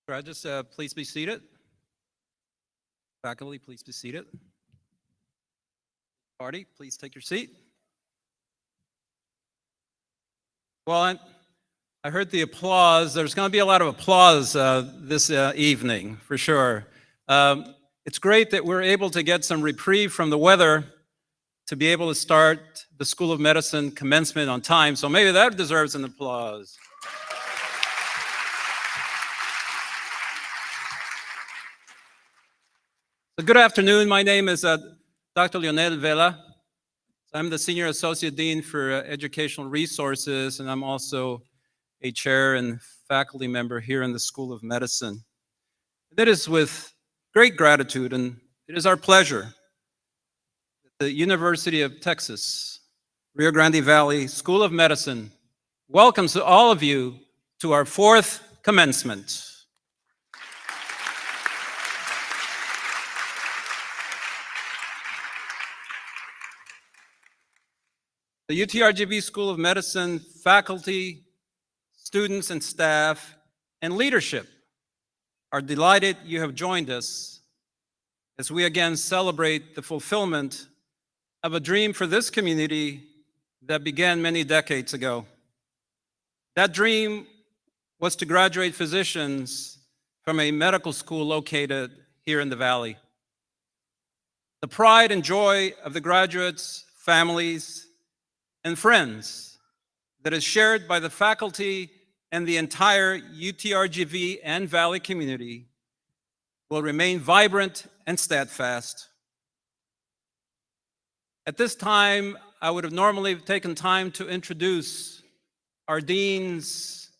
Graduates, please be seated. Faculty, please be seated. Party, please take your seat. Well, I heard the applause. There's going to be a lot of applause this evening, for sure. It's great that we're able to get some reprieve from the weather to be able to start the School of Medicine commencement on time, so maybe that deserves an applause. So good afternoon. My name is Dr. Leonel Vela. I'm the Senior Associate Dean for Educational Resources, and I'm also a chair and faculty member here in the School of Medicine. It is with great gratitude, and it is our pleasure that the University of Texas, Rio Grande Valley School of Medicine welcomes all of you to our 4th commencement. The UTRGV School of Medicine faculty, students and staff, and leadership are delighted you have joined us as we again celebrate the fulfillment of a dream for this community that began many decades ago. That dream was to graduate physicians from a medical school located here in the Valley. The pride and joy of the graduates, families, and friends that is shared by the faculty and the entire UTRGV and Valley community will remain vibrant and steadfast. At this time, I would have normally taken time to introduce our deans,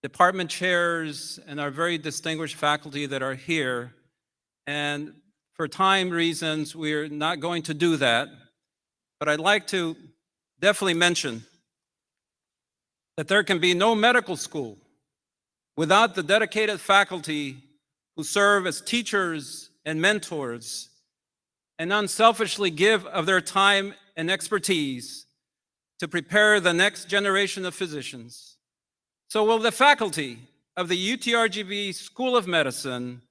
department chairs, and our very distinguished faculty that are here. And for time reasons, we're not going to do that. But I'd like to definitely mention that there can be no medical school without the dedicated faculty who serve as teachers and mentors and unselfishly give of their time and expertise to prepare the next generation of physicians. So will the faculty of the UTRGV School of Medicine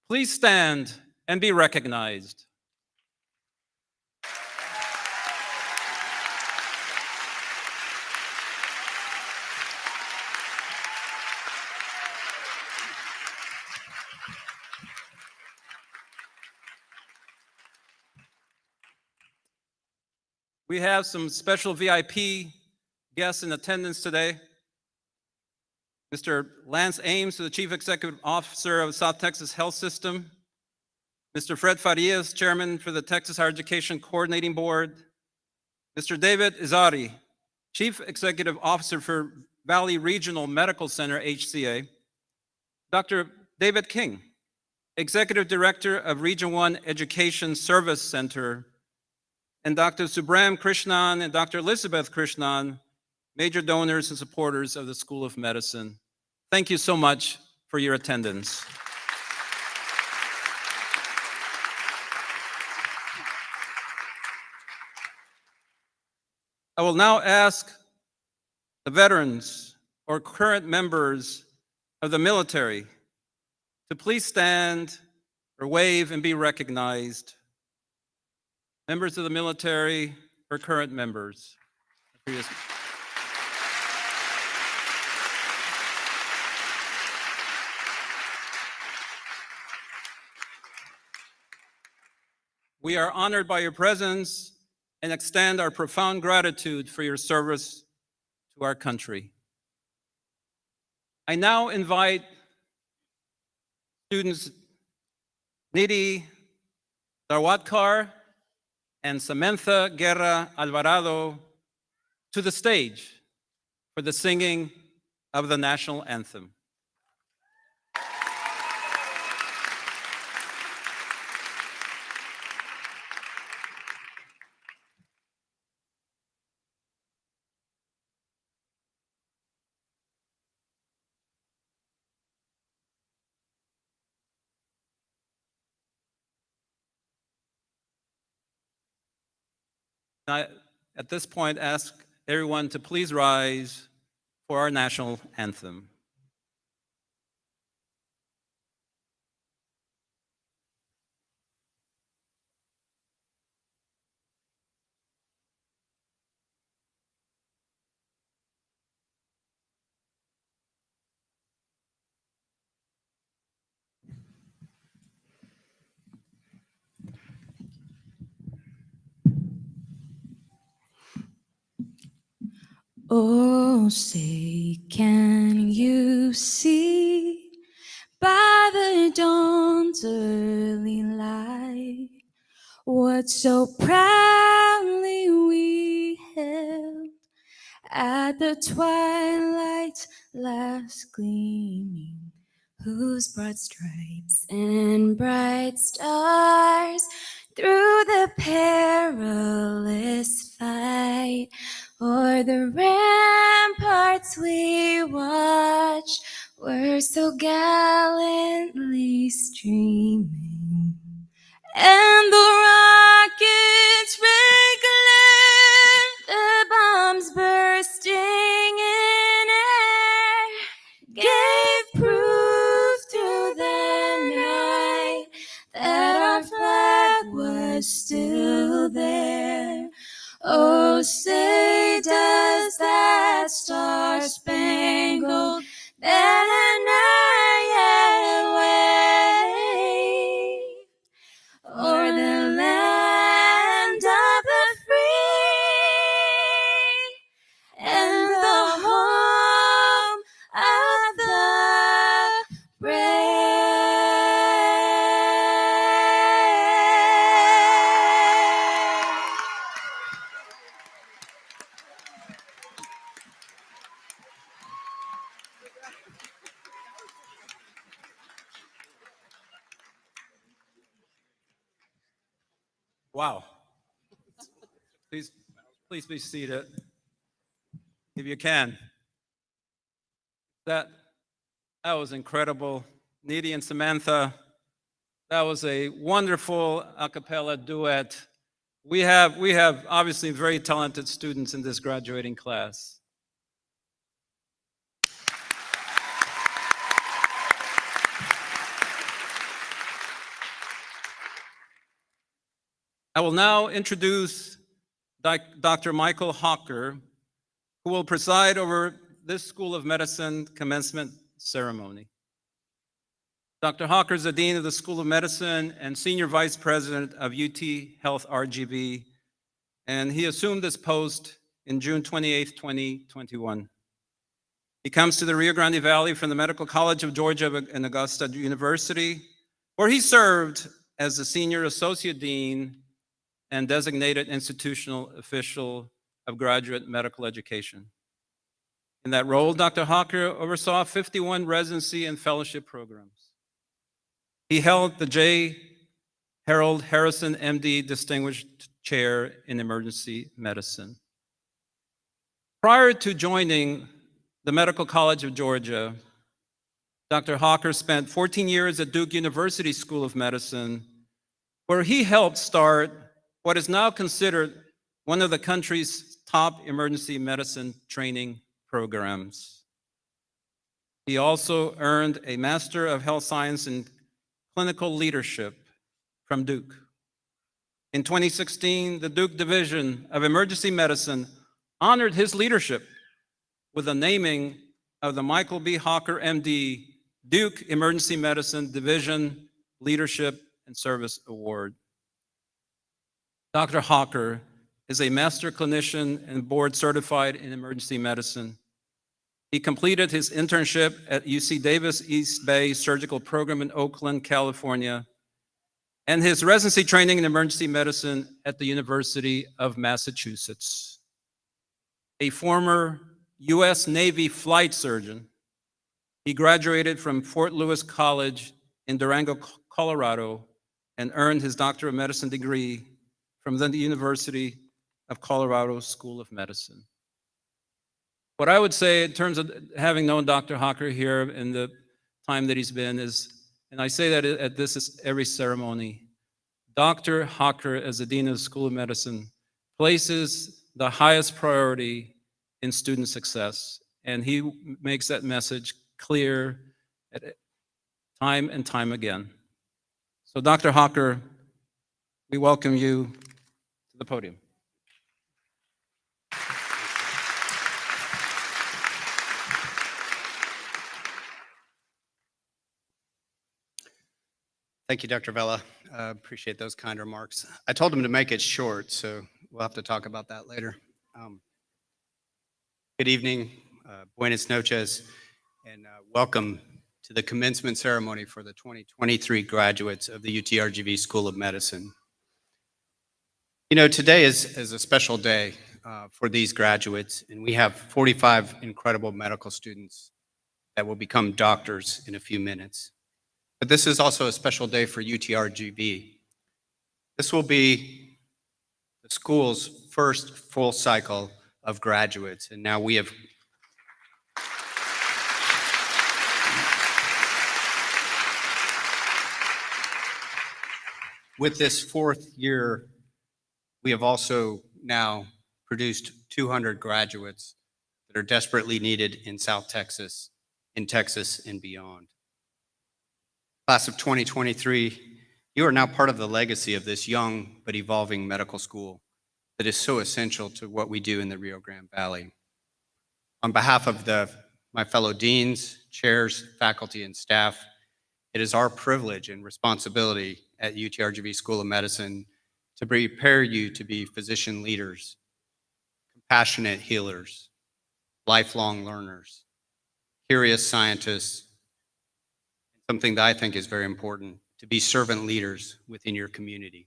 please stand and be recognized. We have some special VIP guests in attendance today. Mr. Lance Ames, the Chief Executive Officer of South Texas Health System. Mr. Fred Farias, Chairman for the Texas Higher Education Coordinating Board. Mr. David Izari, Chief Executive Officer for Valley Regional Medical Center, HCA. Dr. David King, Executive Director of Region 1 Education Service Center, and Dr. Subram Krishnan and Dr. Elizabeth Krishnan, major donors and supporters of the School of Medicine. Thank you so much for your attendance. I will now ask the veterans or current members of the military to please stand or wave and be recognized. Members of the military or current members. We are honored by your presence and extend our profound gratitude for your service to our country. I now invite students Nidhi Darwatkar and Samantha Guerra Alvarado to the stage for the singing of the national anthem. I, at this point, ask everyone to please rise for our national anthem. Oh, say, can you see by the dawn's early light what so proudly we held at the twilight's last gleaming, whose broad stripes and bright stars through the perilous fight o'er the ramparts we watched were so gallantly streaming, and the rockets red glare, the bombs bursting in air, gave proof through the night that our flag was still there. Oh, say does that star-spangled banner yet wave o'er the land of the free and the home of the brave? Wow. Please be seated, if you can. That was incredible. Needy and Samantha, that was a wonderful a cappella duet. We have obviously very talented students in this graduating class. I will now introduce Dr. Michael Hawker, who will preside over this School of Medicine commencement ceremony. Dr. Hawker is the Dean of the School of Medicine and Senior Vice President of UTRGV, and he assumed this post in June 28, 2021. He comes to the Rio Grande Valley from the Medical College of Georgia and Augusta University, where he served as the Senior Associate Dean and designated institutional official of graduate medical education. In that role, Dr. Hawker oversaw 51 residency and fellowship programs. He held the J. Harold Harrison, MD, Distinguished Chair in Emergency Medicine. Prior to joining the Medical College of Georgia, Dr. Hawker spent 14 years at Duke University School of Medicine, where he helped start what is now considered one of the country's top emergency medicine training programs. He also earned a Master of Health Science in Clinical Leadership from Duke. In 2016, the Duke Division of Emergency Medicine honored his leadership with the naming of the Michael B. Hawker, MD, Duke Emergency Medicine Division Leadership and Service Award. Dr. Hawker is a master clinician and board certified in emergency medicine. He completed his internship at UC Davis East Bay Surgical Program in Oakland, California, and his residency training in emergency medicine at the University of Massachusetts. A former US Navy flight surgeon, he graduated from Fort Lewis College in Durango, Colorado, and earned his Doctor of Medicine degree from the University of Colorado School of Medicine. What I would say in terms of having known Dr. Hawker here in the time that he's been is, and I say that at this every ceremony, Dr. Hawker, as the Dean of the School of Medicine, places the highest priority in student success, and he makes that message clear at time and time again. So Dr. Hawker, we welcome you to the podium. Thank you, Dr. Vela. Appreciate those kind remarks. I told him to make it short, so we'll have to talk about that later. Good evening, buenas noches, and welcome to the commencement ceremony for the 2023 graduates of the UTRGV School of Medicine. You know, today is a special day for these graduates, and we have 45 incredible medical students that will become doctors in a few minutes. But this is also a special day for UTRGV. This will be the school's first full cycle of graduates, and now we have with this fourth year, we have also now produced 200 graduates that are desperately needed in South Texas, in Texas and beyond. Class of 2023, you are now part of the legacy of this young but evolving medical school that is so essential to what we do in the Rio Grande Valley. On behalf of my fellow deans, chairs, faculty, and staff, it is our privilege and responsibility at UTRGV School of Medicine to prepare you to be physician leaders, compassionate healers, lifelong learners, curious scientists, something that I think is very important, to be servant leaders within your community.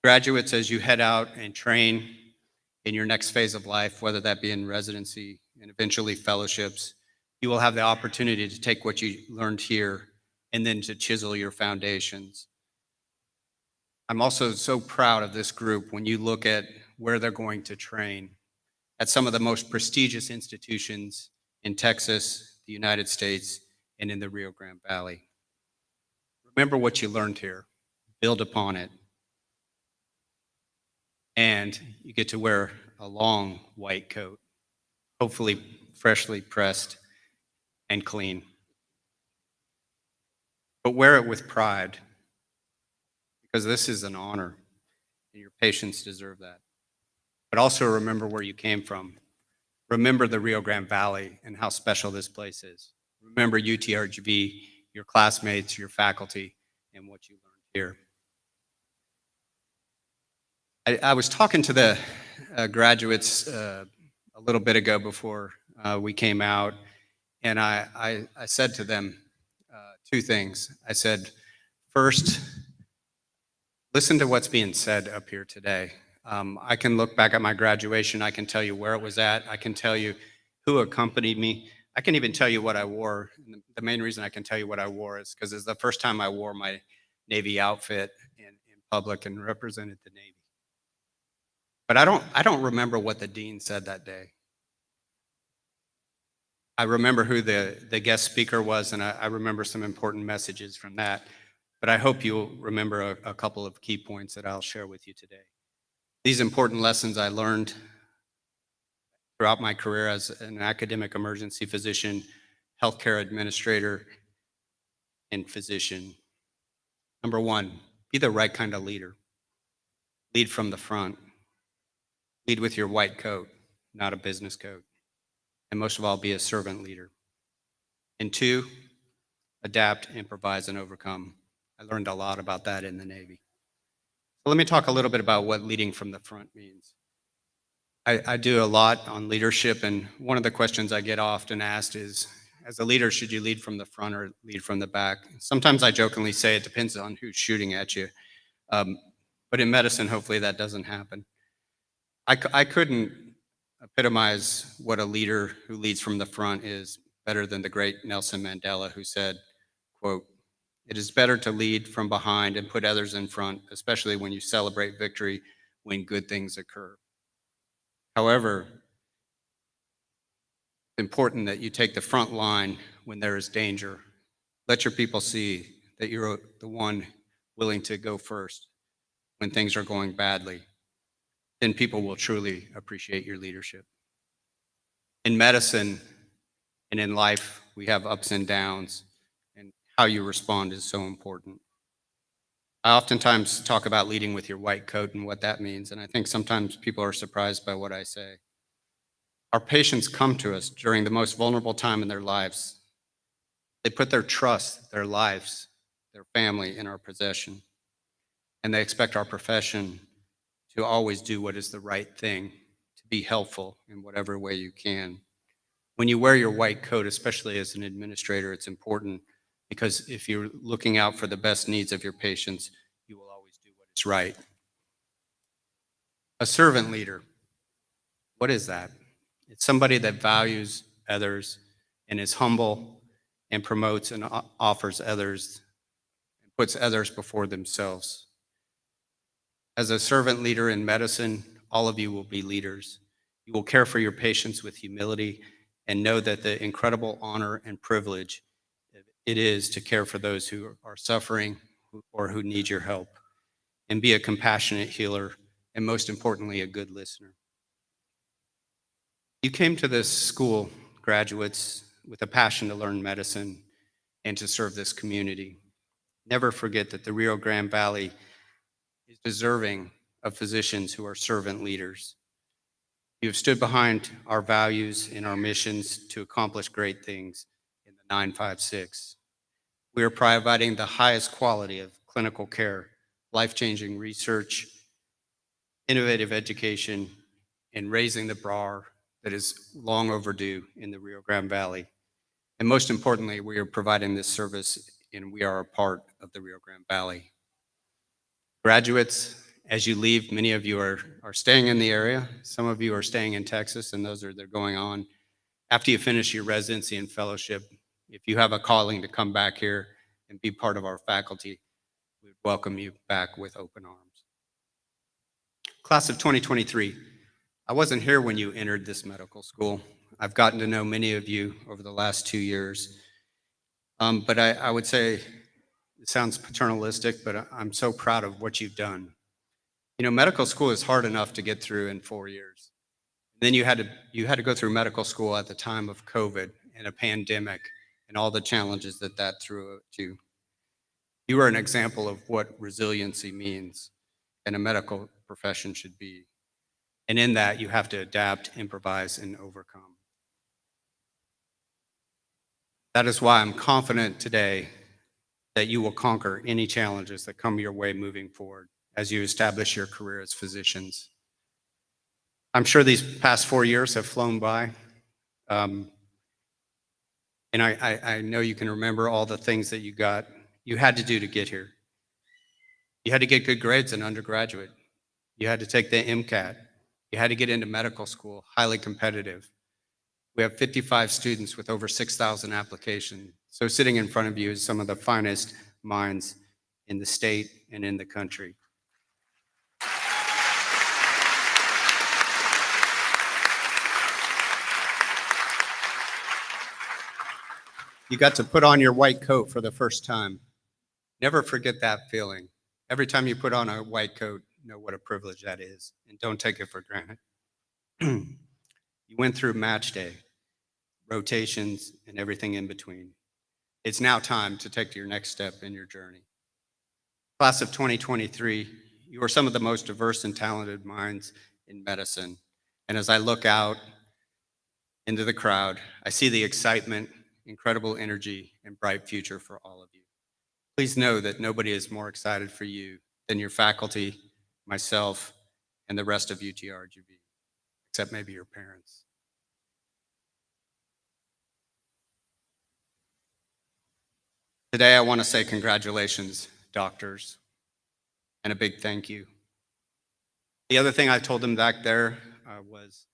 Graduates, as you head out and train in your next phase of life, whether that be in residency and eventually fellowships, you will have the opportunity to take what you learned here and then to chisel your foundations. I'm also so proud of this group when you look at where they're going to train at some of the most prestigious institutions in Texas, the United States, and in the Rio Grande Valley. Remember what you learned here, build upon it, and you get to wear a long white coat, hopefully freshly pressed and clean. But wear it with pride, because this is an honor, and your patients deserve that. But also remember where you came from. Remember the Rio Grande Valley and how special this place is. Remember UTRGV, your classmates, your faculty, and what you learned here. I was talking to the graduates a little bit ago before we came out, and I said to them two things. I said, first, listen to what's being said up here today. I can look back at my graduation. I can tell you where it was at. I can tell you who accompanied me. I can even tell you what I wore. And the main reason I can tell you what I wore is because it's the first time I wore my Navy outfit in public and represented the Navy. But I don't remember what the dean said that day. I remember who the guest speaker was, and I remember some important messages from that. But I hope you'll remember a couple of key points that I'll share with you today. These important lessons I learned throughout my career as an academic emergency physician, healthcare administrator, and physician. Number one, be the right kind of leader. Lead from the front. Lead with your white coat, not a business coat. And most of all, be a servant leader. And two, adapt, improvise, and overcome. I learned a lot about that in the Navy. So let me talk a little bit about what leading from the front means. I do a lot on leadership, and one of the questions I get often asked is, as a leader, should you lead from the front or lead from the back? Sometimes I jokingly say it depends on who's shooting at you. But in medicine, hopefully that doesn't happen. I couldn't epitomize what a leader who leads from the front is better than the great Nelson Mandela, who said, quote, "It is better to lead from behind and put others in front, especially when you celebrate victory when good things occur." However, it's important that you take the front line when there is danger. Let your people see that you're the one willing to go first when things are going badly. Then people will truly appreciate your leadership. In medicine and in life, we have ups and downs, and how you respond is so important. I oftentimes talk about leading with your white coat and what that means, and I think sometimes people are surprised by what I say. Our patients come to us during the most vulnerable time in their lives. They put their trust, their lives, their family in our possession, and they expect our profession to always do what is the right thing to to be helpful in whatever way you can. When you wear your white coat, especially as an administrator, it's important because if you're looking out for the best needs of your patients, you will always do what is right. A servant leader, what is that? It's somebody that values others and is humble and promotes and offers others and puts others before themselves. As a servant leader in medicine, all of you will be leaders. You will care for your patients with humility and know that the incredible honor and privilege it is to care for those who are suffering or who need your help, and be a compassionate healer, and most importantly, a good listener. You came to this school, graduates, with a passion to learn medicine and to serve this community. Never forget that the Rio Grande Valley is deserving of physicians who are servant leaders. You have stood behind our values and our missions to accomplish great things in the 956. We are providing the highest quality of clinical care, life-changing research, innovative education, and raising the bar that is long overdue in the Rio Grande Valley. And most importantly, we are providing this service and we are a part of the Rio Grande Valley. Graduates, as you leave, many of you are staying in the area. Some of you are staying in Texas, and they're going on. After you finish your residency and fellowship, if you have a calling to come back here and be part of our faculty, we would welcome you back with open arms. Class of 2023, I wasn't here when you entered this medical school. I've gotten to know many of you over the last 2 years. But I would say, it sounds paternalistic, but I'm so proud of what you've done. You know, medical school is hard enough to get through in 4 years. Then you had to go through medical school at the time of COVID and a pandemic and all the challenges that threw at you. You are an example of what resiliency means and a medical profession should be. And in that, you have to adapt, improvise, and overcome. That is why I'm confident today that you will conquer any challenges that come your way moving forward as you establish your career as physicians. I'm sure these past 4 years have flown by. And I know you can remember all the things that you had to do to get here. You had to get good grades in undergraduate. You had to take the MCAT. You had to get into medical school, highly competitive. We have 55 students with over 6,000 applications. So sitting in front of you is some of the finest minds in the state and in the country. You got to put on your white coat for the first time. Never forget that feeling. Every time you put on a white coat, know what a privilege that is, and don't take it for granted. You went through match day, rotations, and everything in between. It's now time to take your next step in your journey. Class of 2023, you are some of the most diverse and talented minds in medicine. And as I look out into the crowd, I see the excitement, incredible energy, and bright future for all of you. Please know that nobody is more excited for you than your faculty, myself, and the rest of UTRGV, except maybe your parents. Today, I want to say congratulations, doctors, and a big thank you. The other thing I told them back there was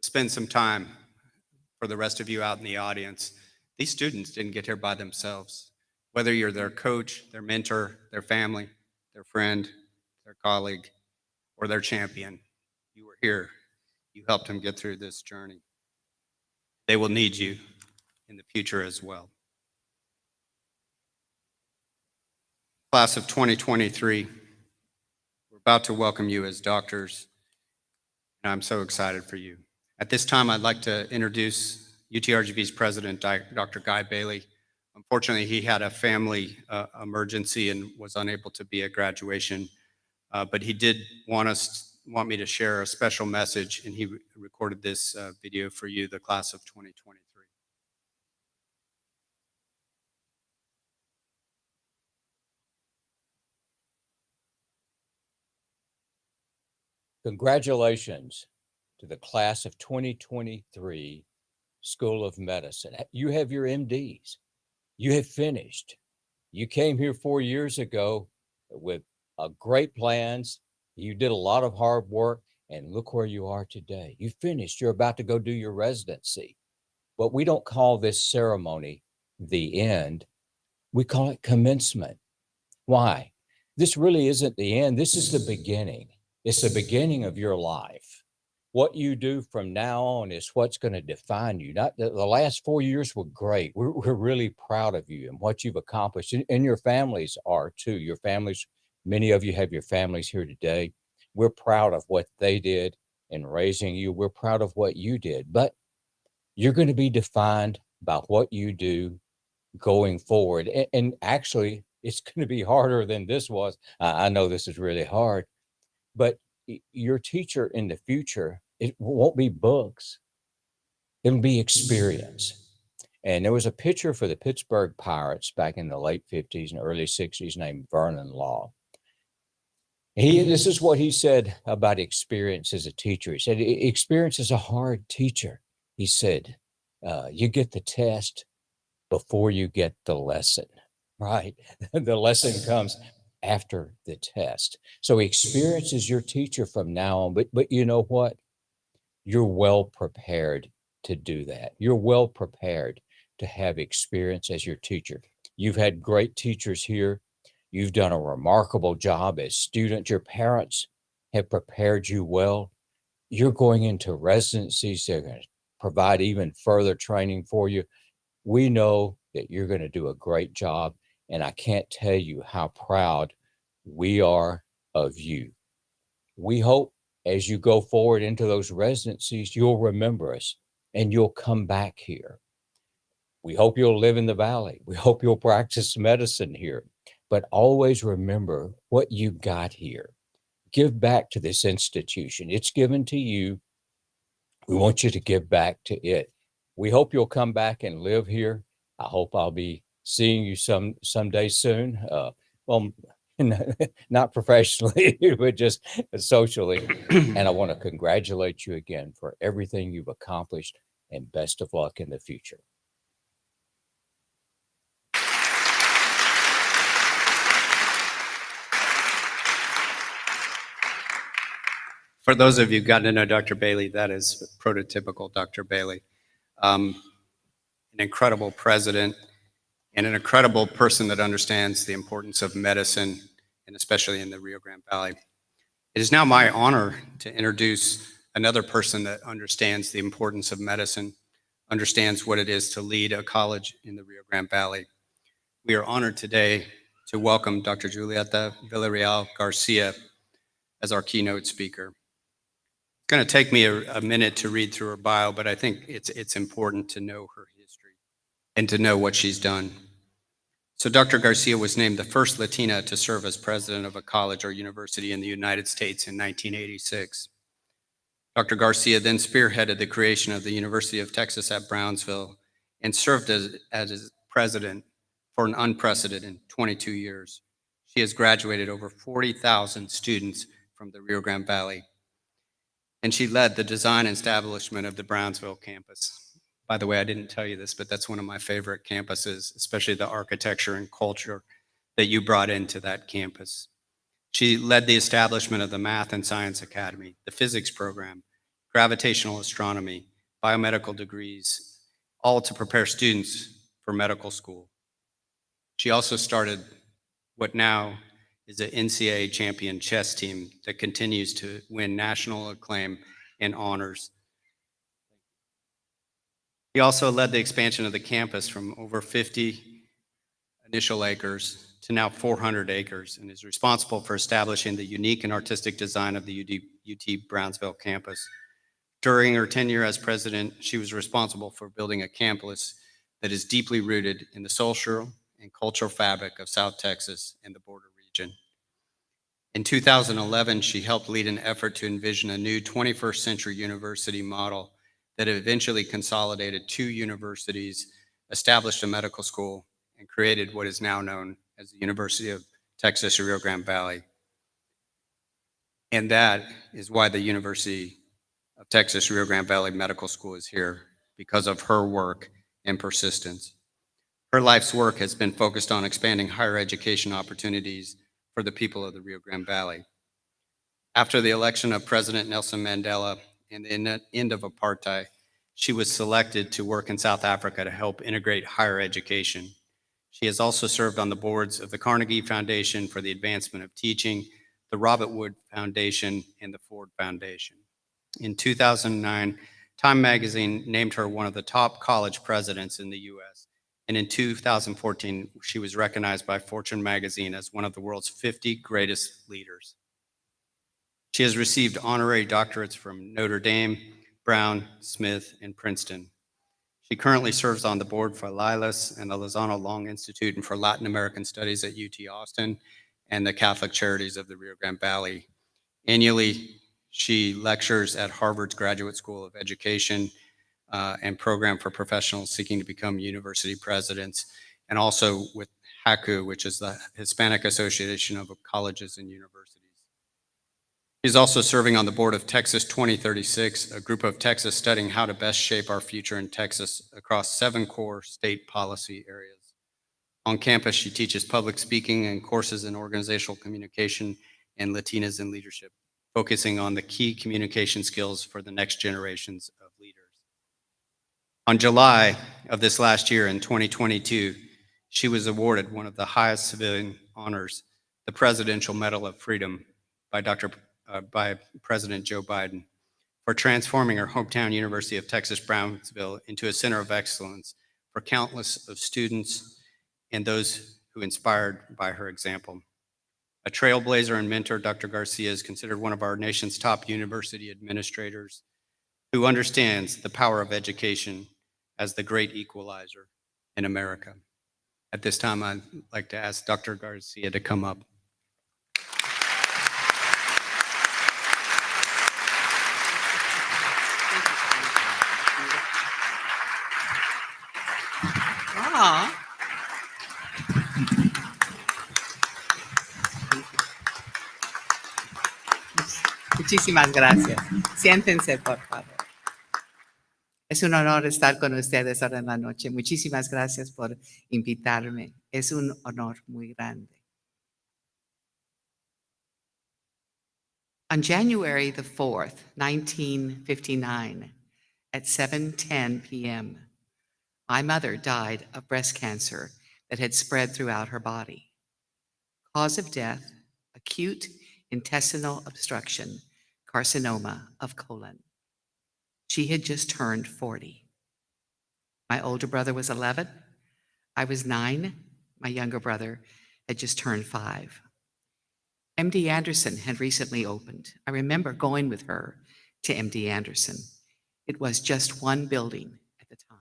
to spend some time for the rest of you out in the audience. These students didn't get here by themselves. Whether you're their coach, their mentor, their family, their friend, their colleague, or their champion, you were here. You helped them get through this journey. They will need you in the future as well. Class of 2023, we're about to welcome you as doctors, and I'm so excited for you. At this time, I'd like to introduce UTRGV's president, Dr. Guy Bailey. Unfortunately, he had a family emergency and was unable to be at graduation, but he did want me to share a special message, and he recorded this video for you, the class of 2023. Congratulations. to the class of 2023 School of Medicine. You have your MDs. You have finished. You came here 4 years ago with great plans. You did a lot of hard work, and look where you are today. You finished. You're about to go do your residency. But we don't call this ceremony the end. We call it commencement. Why? This really isn't the end. This is the beginning. It's the beginning of your life. What you do from now on is what's going to define you. Not the last 4 years were great. We're really proud of you and what you've accomplished, and your families are too. Your families, many of you have your families here today. We're proud of what they did in raising you. We're proud of what you did, but you're going to be defined by what you do going forward. And actually, it's going to be harder than this was. I know this is really hard, but your teacher in the future, it won't be books. It'll be experience. And there was a pitcher for the Pittsburgh Pirates back in the late 50s and early 60s named Vernon Law. This is what he said about experience as a teacher. He said, experience is a hard teacher. He said, you get the test before you get the lesson, right? The lesson comes after the test. So experience is your teacher from now on, but you know what? You're well prepared to do that. You're well prepared to have experience as your teacher. You've had great teachers here. You've done a remarkable job as students. Your parents have prepared you well. You're going into residencies. They're going to provide even further training for you. We know that you're going to do a great job, and I can't tell you how proud we are of you. We hope as you go forward into those residencies, you'll remember us and you'll come back here. We hope you'll live in the Valley. We hope you'll practice medicine here, but always remember what you got here. Give back to this institution. It's given to you. We want you to give back to it. We hope you'll come back and live here. I hope I'll be seeing you someday soon. Well, not professionally, but just socially. And I want to congratulate you again for everything you've accomplished, and best of luck in the future. For those of you who've gotten to know Dr. Bailey, that is prototypical Dr. Bailey. An incredible president and an incredible person that understands the importance of medicine, and especially in the Rio Grande Valley. It is now my honor to introduce another person that understands the importance of medicine, understands what it is to lead a college in the Rio Grande Valley. We are honored today to welcome Dr. Julieta Villarreal Garcia as our keynote speaker. It's going to take me a minute to read through her bio, but I think it's important to know her history and to know what she's done. So Dr. Garcia was named the first Latina to serve as president of a college or university in the United States in 1986. Dr. Garcia then spearheaded the creation of the University of Texas at Brownsville and served as president for an unprecedented 22 years. She has graduated over 40,000 students from the Rio Grande Valley, and she led the design and establishment of the Brownsville campus. By the way, I didn't tell you this, but that's one of my favorite campuses, especially the architecture and culture that you brought into that campus. She led the establishment of the Math and Science Academy, the physics program, gravitational astronomy, biomedical degrees, all to prepare students for medical school. She also started what now is an NCAA champion chess team that continues to win national acclaim and honors. He also led the expansion of the campus from over 50 initial acres to now 400 acres, and is responsible for establishing the unique and artistic design of the UT Brownsville campus. During her tenure as president, she was responsible for building a campus that is deeply rooted in the social and cultural fabric of South Texas and the border region. In 2011, she helped lead an effort to envision a new 21st century university model that eventually consolidated 2 universities, established a medical school, and created what is now known as the University of Texas Rio Grande Valley. And that is why the university of Texas Rio Grande Valley Medical School is here because of her work and persistence. Her life's work has been focused on expanding higher education opportunities for the people of the Rio Grande Valley. After the election of President Nelson Mandela and the end of apartheid, she was selected to work in South Africa to help integrate higher education. She has also served on the boards of the Carnegie Foundation for the Advancement of Teaching, the Robert Wood Foundation, and the Ford Foundation. In 2009, Time magazine named her one of the top college presidents in the U.S. And in 2014, she was recognized by Fortune magazine as one of the world's 50 greatest leaders. She has received honorary doctorates from Notre Dame, Brown, Smith, and Princeton. She currently serves on the board for LILAS and the Lozano Long Institute and for Latin American Studies at UT Austin and the Catholic Charities of the Rio Grande Valley. Annually, she lectures at Harvard's Graduate School of Education and program for professionals seeking to become university presidents, and also with HACU, which is the Hispanic Association of Colleges and Universities. She's also serving on the board of Texas 2036, a group of Texas studying how to best shape our future in Texas across 7 core state policy areas. On campus, she teaches public speaking and courses in organizational communication and Latinas in leadership, focusing on the key communication skills for the next generations of leaders. On July of this last year in 2022, she was awarded one of the highest civilian honors, the Presidential Medal of Freedom by President Joe Biden, for transforming her hometown University of Texas Brownsville into a center of excellence for countless of students and those who inspired by her example. A trailblazer and mentor, Dr. Garcia is considered one of our nation's top university administrators who understands the power of education as the great equalizer in America. At this time, I'd like to ask Dr. Garcia to come up. Ah. Muchísimas gracias. Siéntense, por favor. Es un honor estar con ustedes ahora en la noche. Muchísimas gracias por invitarme. Es un honor muy grande. On January the 4th, 1959, at 7:10 p.m., my mother died of breast cancer that had spread throughout her body. Cause of death, acute intestinal obstruction, carcinoma of colon. She had just turned 40. My older brother was 11. I was 9. My younger brother had just turned 5. MD Anderson had recently opened. I remember going with her to MD Anderson. It was just one building at the time.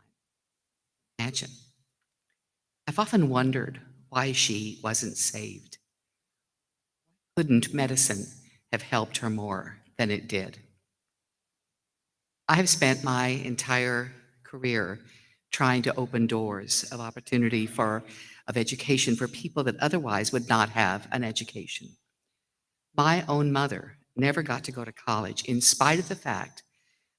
Imagine. I've often wondered why she wasn't saved. Couldn't medicine have helped her more than it did? I have spent my entire career trying to open doors of opportunity of education for people that otherwise would not have an education. My own mother never got to go to college in spite of the fact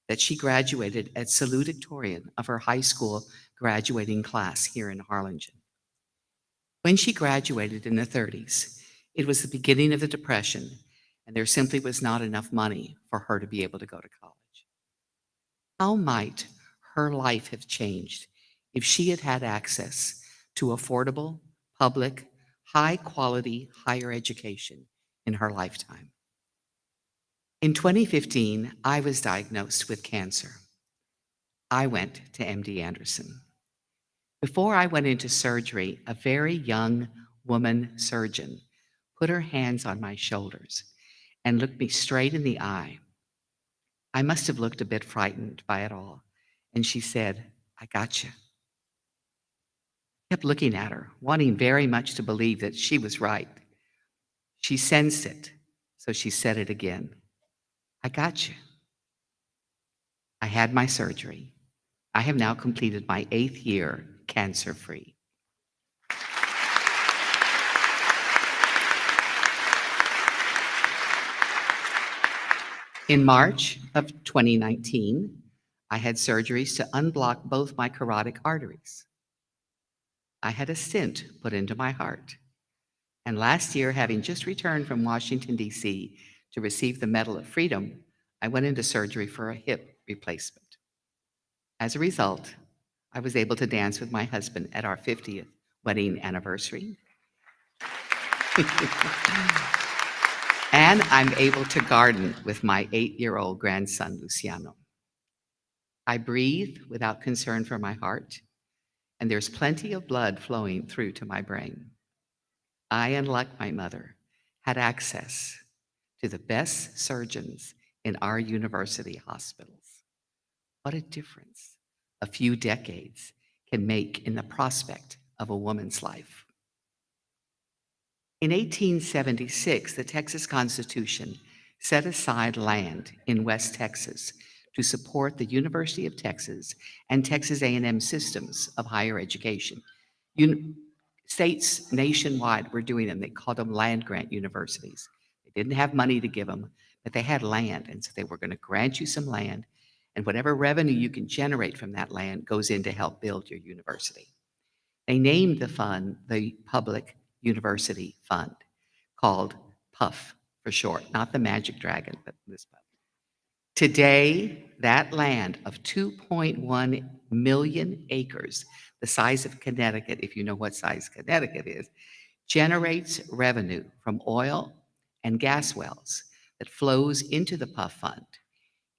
that she graduated as salutatorian of her high school graduating class here in Harlingen. When she graduated in the 30s, it was the beginning of the Depression, and there simply was not enough money for her to be able to go to college. How might her life have changed if she had had access to affordable, public, high-quality higher education in her lifetime? In 2015, I was diagnosed with cancer. I went to MD Anderson. Before I went into surgery, a very young woman surgeon put her hands on my shoulders and looked me straight in the eye. I must have looked a bit frightened by it all, and she said, "I got you." I kept looking at her, wanting very much to believe that she was right. She sensed it, so she said it again. "I got you." I had my surgery. I have now completed my 8th year cancer-free. In March of 2019, I had surgeries to unblock both my carotid arteries. I had a stent put into my heart. And last year, having just returned from Washington, D.C. to receive the Medal of Freedom, I went into surgery for a hip replacement. As a result, I was able to dance with my husband at our 50th wedding anniversary. And I'm able to garden with my 8-year-old grandson, Luciano. I breathe without concern for my heart, and there's plenty of blood flowing through to my brain. I, unlike my mother, had access to the best surgeons in our university hospitals. What a difference a few decades can make in the prospect of a woman's life. In 1876, the Texas Constitution set aside land in West Texas to support the University of Texas and Texas A&M systems of higher education. States nationwide were doing them. They called them land-grant universities. They didn't have money to give them, but they had land, and so they were going to grant you some land, and whatever revenue you can generate from that land goes in to help build your university. They named the fund the Public University Fund, called PUF for short, not the Magic Dragon, but this PUF. Today, that land of 2.1 million acres, the size of Connecticut, if you know what size Connecticut is, generates revenue from oil and gas wells that flows into the PUF fund.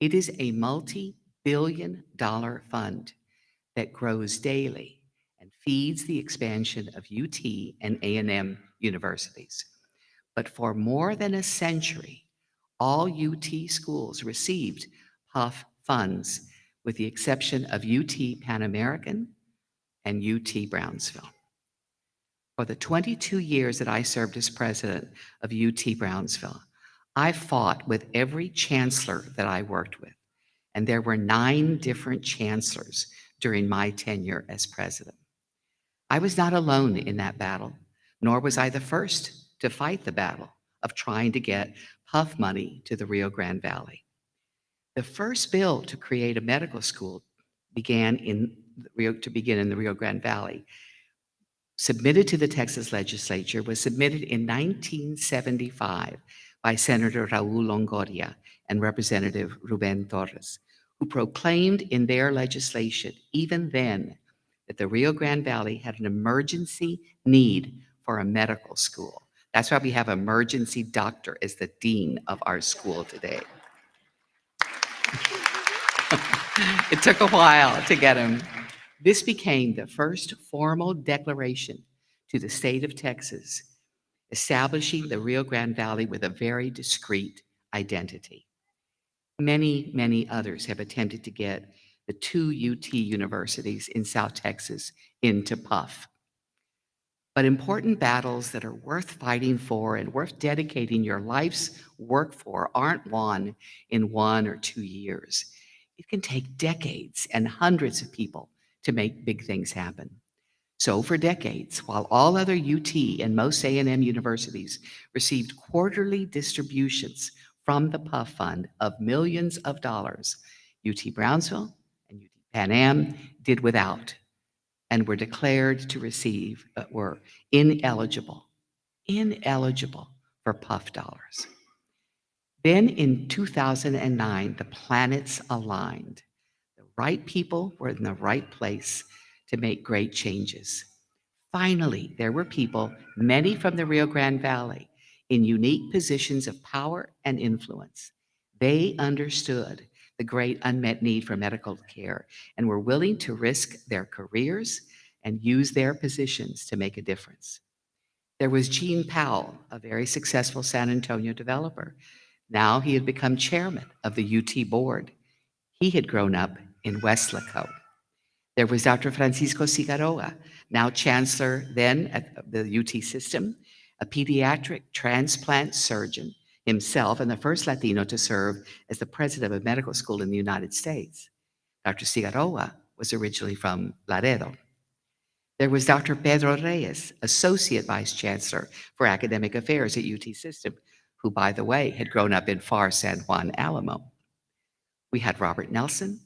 It is a multi-billion-dollar fund that grows daily and feeds the expansion of UT and A&M universities. But for more than a century, all UT schools received PUF funds, with the exception of UT Pan American and UT Brownsville. For the 22 years that I served as president of UT Brownsville, I fought with every chancellor that I worked with, and there were 9 different chancellors during my tenure as president. I was not alone in that battle, nor was I the first to fight the battle of trying to get PUF money to the Rio Grande Valley. The first bill to create a medical school began in the Rio Grande Valley, submitted to the Texas legislature, was submitted in 1975 by Senator Raul Longoria and Representative Ruben Torres, who proclaimed in their legislation, even then, that the Rio Grande Valley had an emergency need for a medical school. That's why we have an emergency doctor as the dean of our school today. It took a while to get him. This became the first formal declaration to the state of Texas, establishing the Rio Grande Valley with a very discrete identity. Many, many others have attempted to get the 2 UT universities in South Texas into PUF. But important battles that are worth fighting for and worth dedicating your life's work for aren't won in 1 or 2 years. It can take decades and hundreds of people to make big things happen. So for decades, while all other UT and most A&M universities received quarterly distributions from the PUF fund of millions of dollars, UT Brownsville and UT Pan Am did without, and were declared to receive, were ineligible for PUF dollars. Then in 2009, the planets aligned. The right people were in the right place to make great changes. Finally, there were people, many from the Rio Grande Valley, in unique positions of power and influence. They understood the great unmet need for medical care and were willing to risk their careers and use their positions to make a difference. There was Gene Powell, a very successful San Antonio developer. Now he had become chairman of the UT board. He had grown up in Weslaco. There was Dr. Francisco Cigarroa, now chancellor then at the UT system, a pediatric transplant surgeon himself and the first Latino to serve as the president of a medical school in the United States. Dr. Cigarroa was originally from Laredo. There was Dr. Pedro Reyes, associate vice chancellor for academic affairs at UT system, who, by the way, had grown up in far San Juan Alamo. We had Robert Nelson,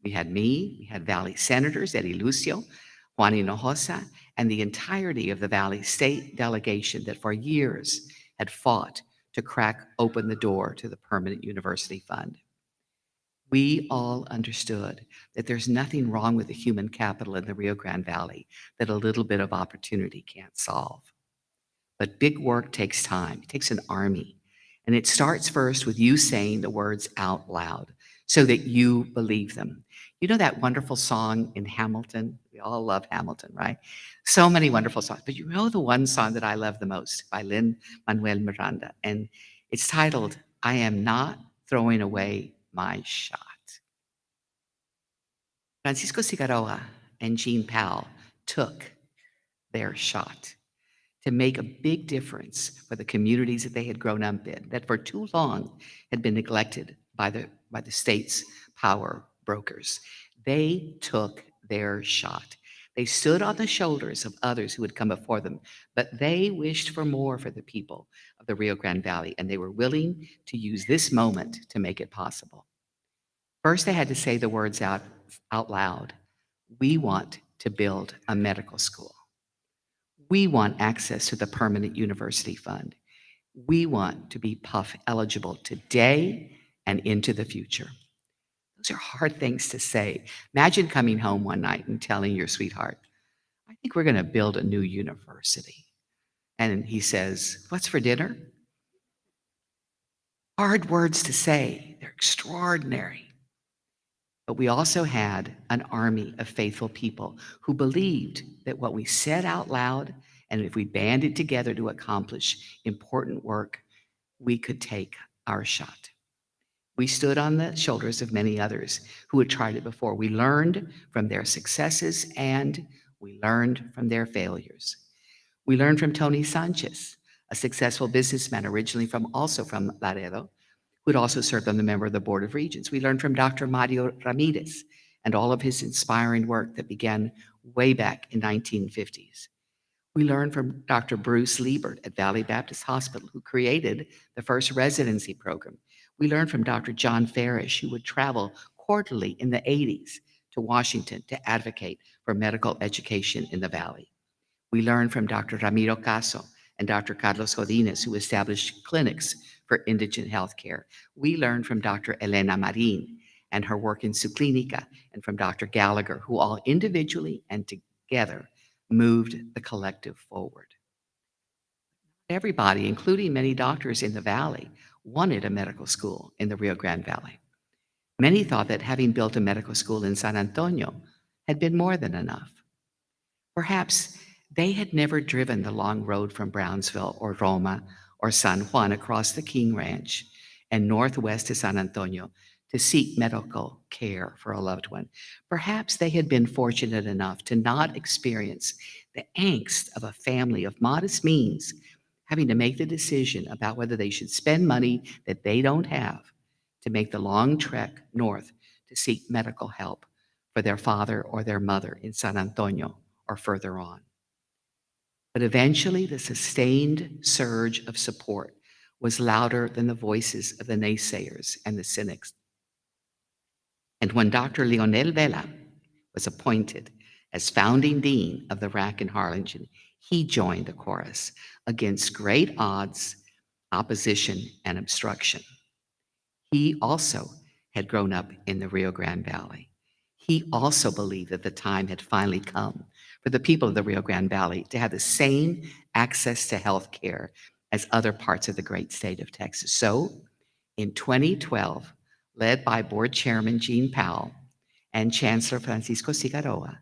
we had me, we had Valley Senators, Eddie Lucio, Juan Hinojosa, and the entirety of the Valley State delegation that for years had fought to crack open the door to the Permanent University Fund. We all understood that there's nothing wrong with the human capital in the Rio Grande Valley that a little bit of opportunity can't solve. But big work takes time. It takes an army. And it starts first with you saying the words out loud so that you believe them. You know that wonderful song in Hamilton? We all love Hamilton, right? So many wonderful songs. But you know the one song that I love the most by Lin-Manuel Miranda. And it's titled, I Am Not Throwing Away My Shot. Francisco Figueroa and Jean Powell took their shot to make a big difference for the communities that they had grown up in, that for too long had been neglected by the state's power brokers. They took their shot. They stood on the shoulders of others who had come before them, but they wished for more for the people of the Rio Grande Valley, and they were willing to use this moment to make it possible. First, they had to say the words out loud. We want to build a medical school. We want access to the Permanent University Fund. We want to be PUF eligible today and into the future. Those are hard things to say. Imagine coming home one night and telling your sweetheart, I think we're going to build a new university. And he says, what's for dinner? Hard words to say. They're extraordinary. But we also had an army of faithful people who believed that what we said out loud, and if we banded together to accomplish important work, we could take our shot. We stood on the shoulders of many others who had tried it before. We learned from their successes and we learned from their failures. We learned from Tony Sanchez, a successful businessman originally also from Laredo, who had also served on the member of the Board of Regents. We learned from Dr. Mario Ramirez and all of his inspiring work that began way back in 1950s. We learned from Dr. Bruce Liebert at Valley Baptist Hospital, who created the first residency program. We learned from Dr. John Farish, who would travel quarterly in the 80s to Washington to advocate for medical education in the Valley. We learned from Dr. Ramiro Caso and Dr. Carlos Godinez, who established clinics for indigent healthcare. We learned from Dr. Elena Marin and her work in Suclínica, and from Dr. Gallagher, who all individually and together moved the collective forward. Everybody, including many doctors in the Valley, wanted a medical school in the Rio Grande Valley. Many thought that having built a medical school in San Antonio had been more than enough. Perhaps they had never driven the long road from Brownsville or Roma or San Juan across the King Ranch and northwest to San Antonio to seek medical care for a loved one. Perhaps they had been fortunate enough to not experience the angst of a family of modest means having to make the decision about whether they should spend money that they don't have to make the long trek north to seek medical help for their father or their mother in San Antonio or further on. But eventually, the sustained surge of support was louder than the voices of the naysayers and the cynics. And when Dr. Leonel Vela was appointed as founding dean of the RAC in Harlingen, he joined the chorus against great odds, opposition, and obstruction. He also had grown up in the Rio Grande Valley. He also believed that the time had finally come for the people of the Rio Grande Valley to have the same access to health care as other parts of the great state of Texas. So in 2012, led by board chairman Jean Powell and Chancellor Francisco Figueroa,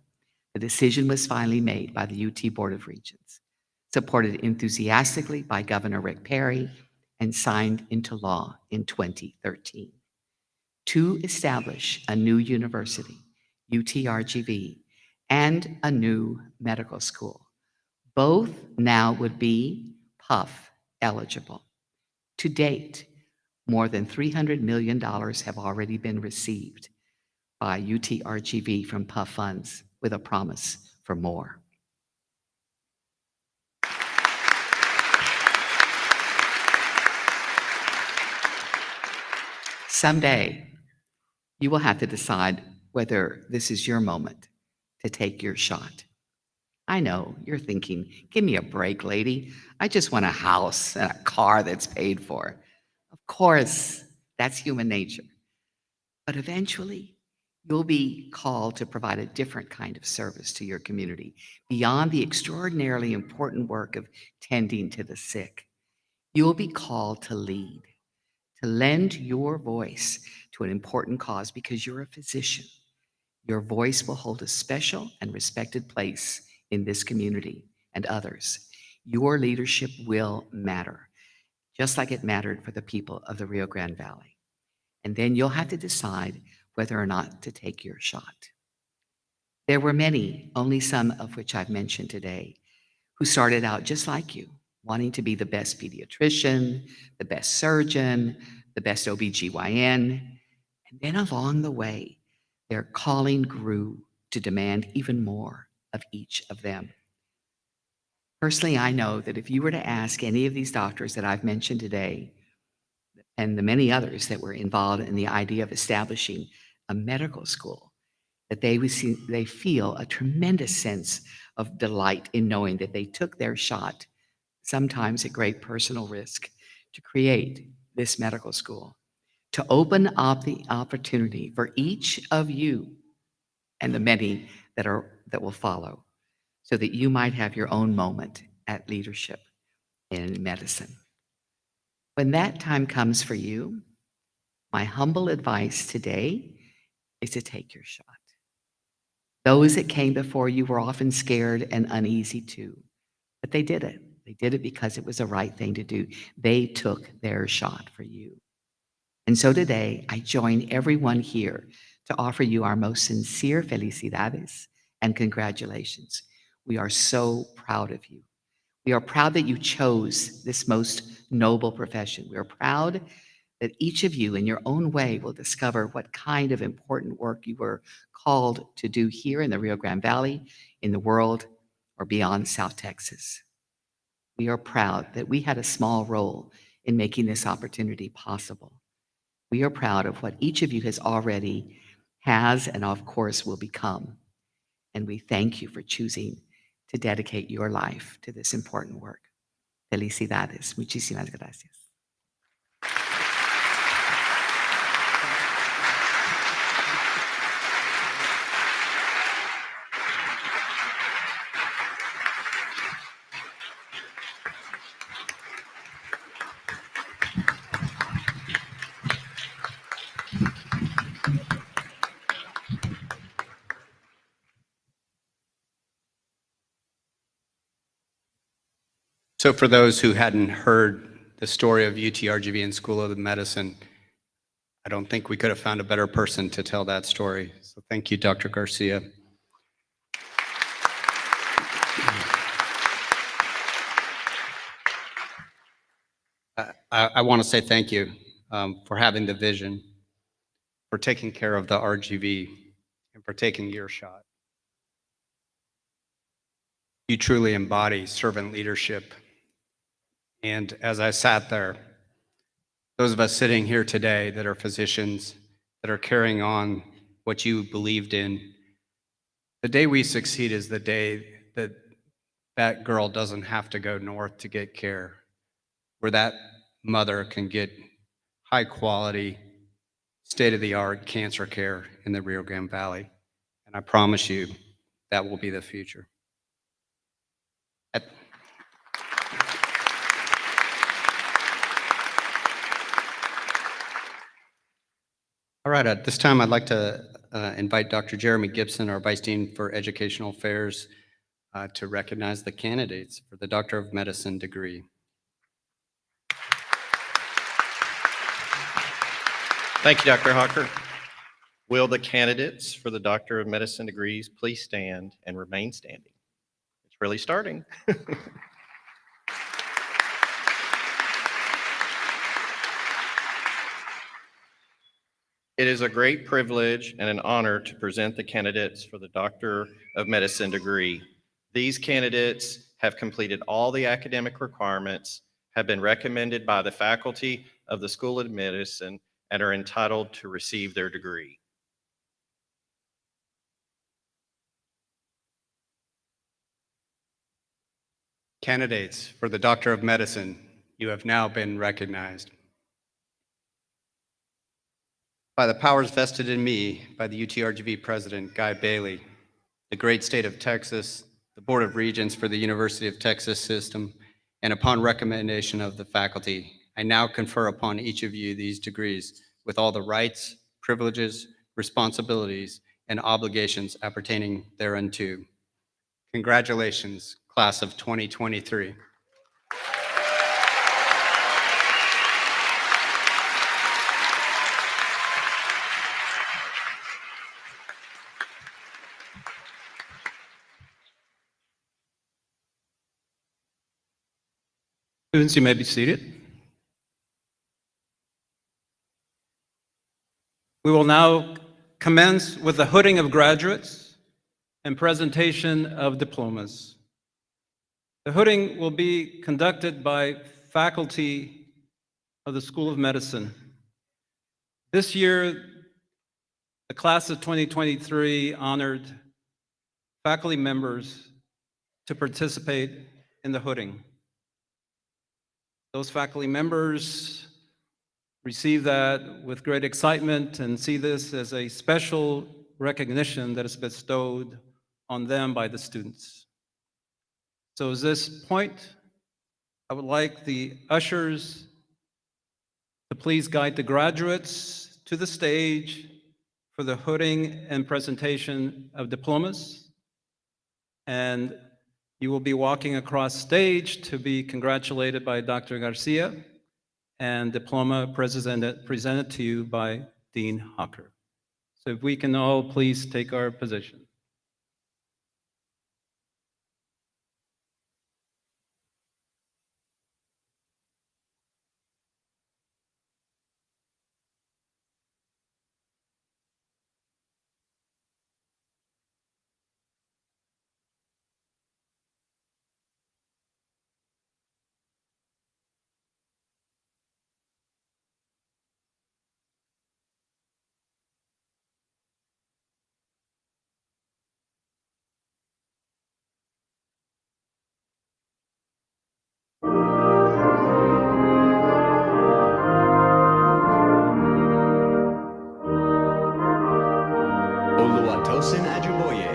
the decision was finally made by the UT Board of Regents, supported enthusiastically by Governor Rick Perry, and signed into law in 2013 to establish a new university, UTRGV, and a new medical school. Both now would be PUF eligible. To date, more than $300 million have already been received by UTRGV from PUF funds, with a promise for more. Someday, you will have to decide whether this is your moment to take your shot. I know you're thinking, give me a break, lady. I just want a house and a car that's paid for. Of course, that's human nature. But eventually, you'll be called to provide a different kind of service to your community beyond the extraordinarily important work of tending to the sick. You'll be called to lead, to lend your voice to an important cause because you're a physician. Your voice will hold a special and respected place in this community and others. Your leadership will matter, just like it mattered for the people of the Rio Grande Valley. And then you'll have to decide whether or not to take your shot. There were many, only some of which I've mentioned today, who started out just like you, wanting to be the best pediatrician, the best surgeon, the best OBGYN. And then along the way, their calling grew to demand even more of each of them. Personally, I know that if you were to ask any of these doctors that I've mentioned today, and the many others that were involved in the idea of establishing a medical school, that they feel a tremendous sense of delight in knowing that they took their shot, sometimes at great personal risk, to create this medical school, to open up the opportunity for each of you and the many that will follow, so that you might have your own moment at leadership in medicine. When that time comes for you, my humble advice today is to take your shot. Those that came before you were often scared and uneasy too, but they did it. They did it because it was the right thing to do. They took their shot for you. And so today, I join everyone here to offer you our most sincere felicidades and congratulations. We are so proud of you. We are proud that you chose this most noble profession. We are proud that each of you in your own way will discover what kind of important work you were called to do here in the Rio Grande Valley, in the world, or beyond South Texas. We are proud that we had a small role in making this opportunity possible. We are proud of what each of you has and of course will become. And we thank you for choosing to dedicate your life to this important work. Felicidades. Muchísimas gracias. So for those who hadn't heard the story of UTRGV and School of Medicine, I don't think we could have found a better person to tell that story. So thank you, Dr. Garcia. I want to say thank you for having the vision, for taking care of the RGV, and for taking your shot. You truly embody servant leadership. And as I sat there, those of us sitting here today that are physicians, that are carrying on what you believed in, the day we succeed is the day that that girl doesn't have to go north to get care, where that mother can get high quality, state-of-the-art cancer care in the Rio Grande Valley. And I promise you that will be the future. All right, at this time, I'd like to invite Dr. Jeremy Gibson, our Vice Dean for Educational Affairs, to recognize the candidates for the Doctor of Medicine degree. Thank you, Dr. Hawker. Will the candidates for the Doctor of Medicine degrees please stand and remain standing? It's really starting. It is a great privilege and an honor to present the candidates for the Doctor of Medicine degree. These candidates have completed all the academic requirements, have been recommended by the faculty of the School of Medicine, and are entitled to receive their degree. Candidates for the Doctor of Medicine, you have now been recognized. By the powers vested in me by the UTRGV President, Guy Bailey, the great state of Texas, the Board of Regents for the University of Texas System, and upon recommendation of the faculty, I now confer upon each of you these degrees with all the rights, privileges, responsibilities, and obligations appertaining thereunto. Congratulations, class of 2023. Students, you may be seated. We will now commence with the hooding of graduates and presentation of diplomas. The hooding will be conducted by faculty of the School of Medicine. This year, the class of 2023 honored faculty members to participate in the hooding. Those faculty members receive that with great excitement and see this as a special recognition that is bestowed on them by the students. So at this point, I would like the ushers to please guide the graduates to the stage for the hooding and presentation of diplomas. And you will be walking across stage to be congratulated by Dr. Garcia and diploma presented to you by Dean Hawker. So if we can all please take our position. Oluwatosin Ajiboye.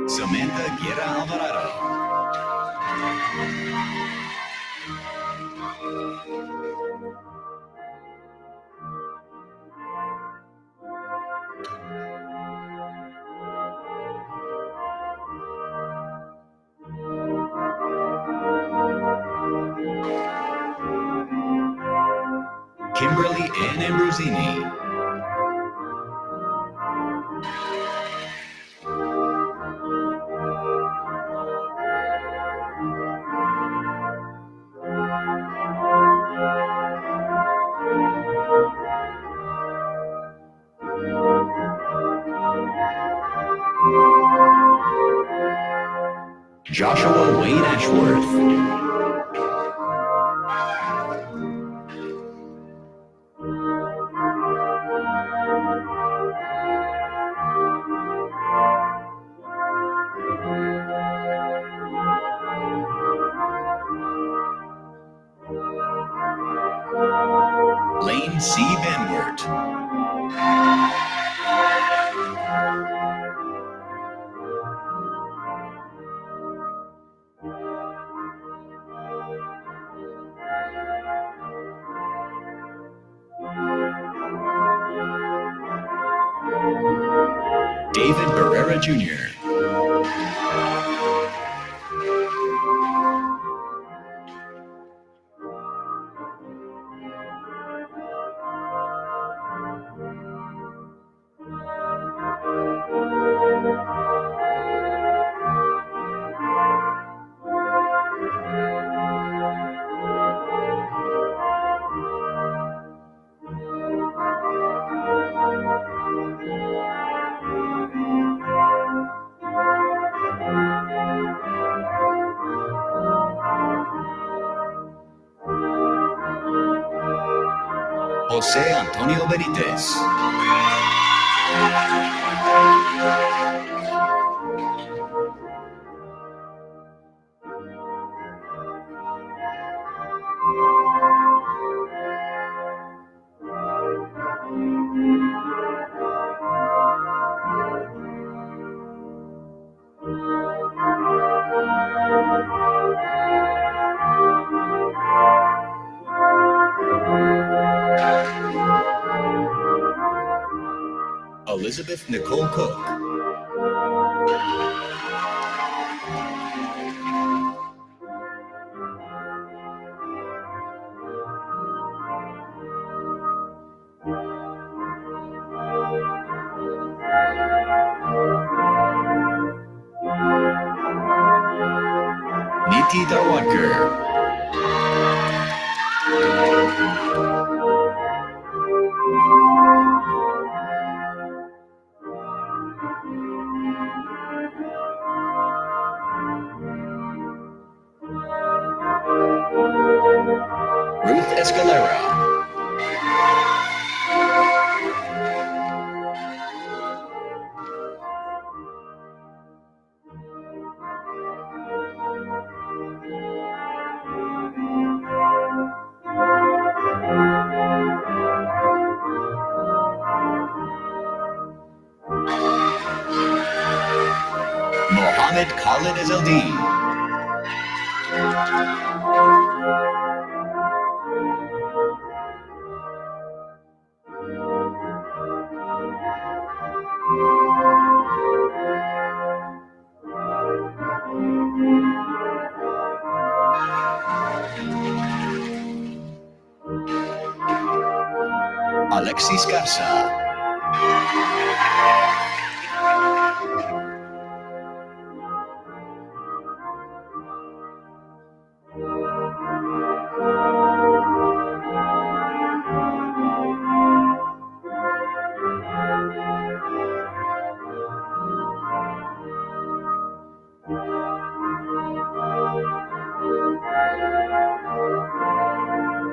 Samantha Guerra Alvarado. Kimberly Ann Ambrosini. Joshua Wayne Ashworth. Lane C. Benwert. David Barrera Jr. José Antonio Benítez. Elizabeth Nicole Cook. Niti Darwadkar. Ruth Escalera. Mohammed Khalid Ezeldin. Alexis Garza.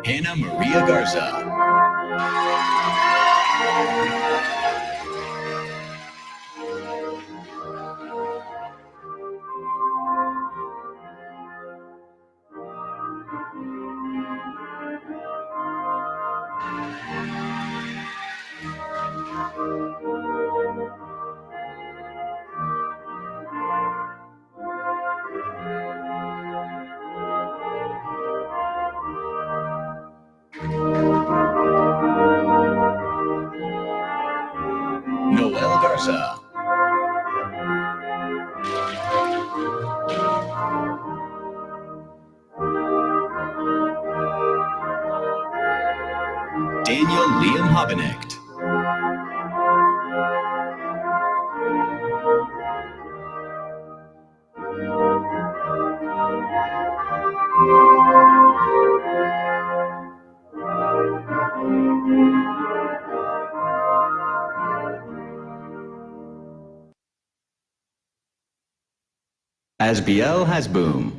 Hannah Maria Garza. Noel Garza. Daniel Liam Hobenecht. Asbiel Hasboom.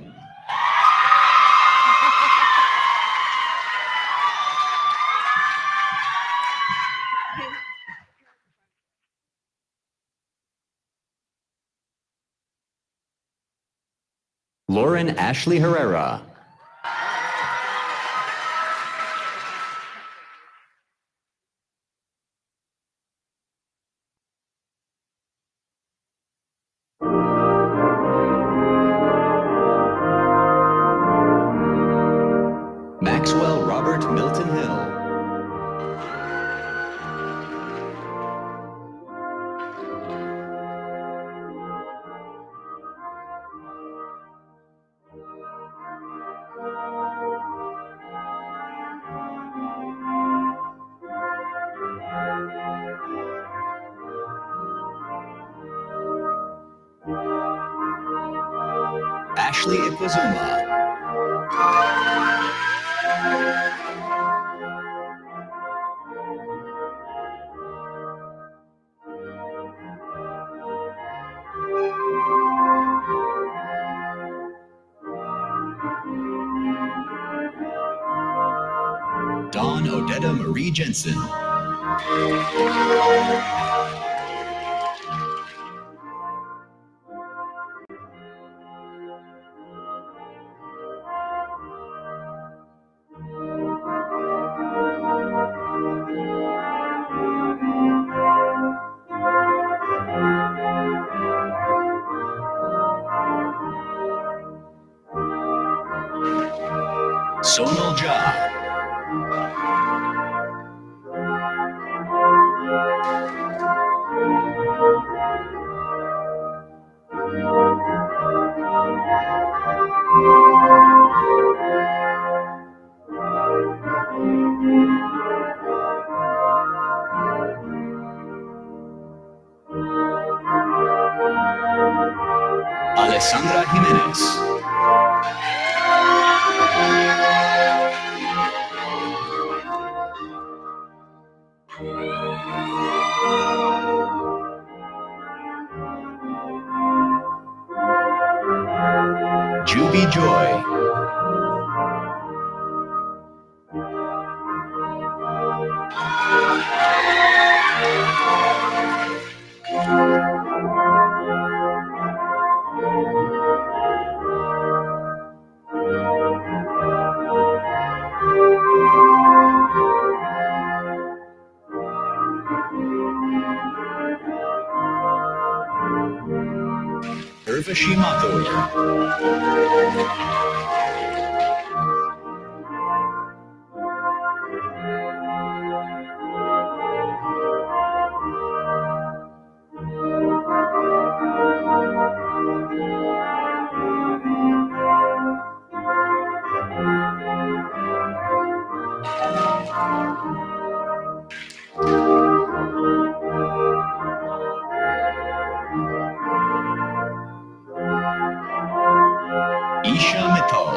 Lauren Ashley Herrera. Maxwell Robert Milton Hill. Ashley Ikwazuma. Dawn Odetta Marie Marie Jensen. Sonal Jha. Alessandra Jimenez. Juby Joy. Urvashi Mathur. Isha Mittal.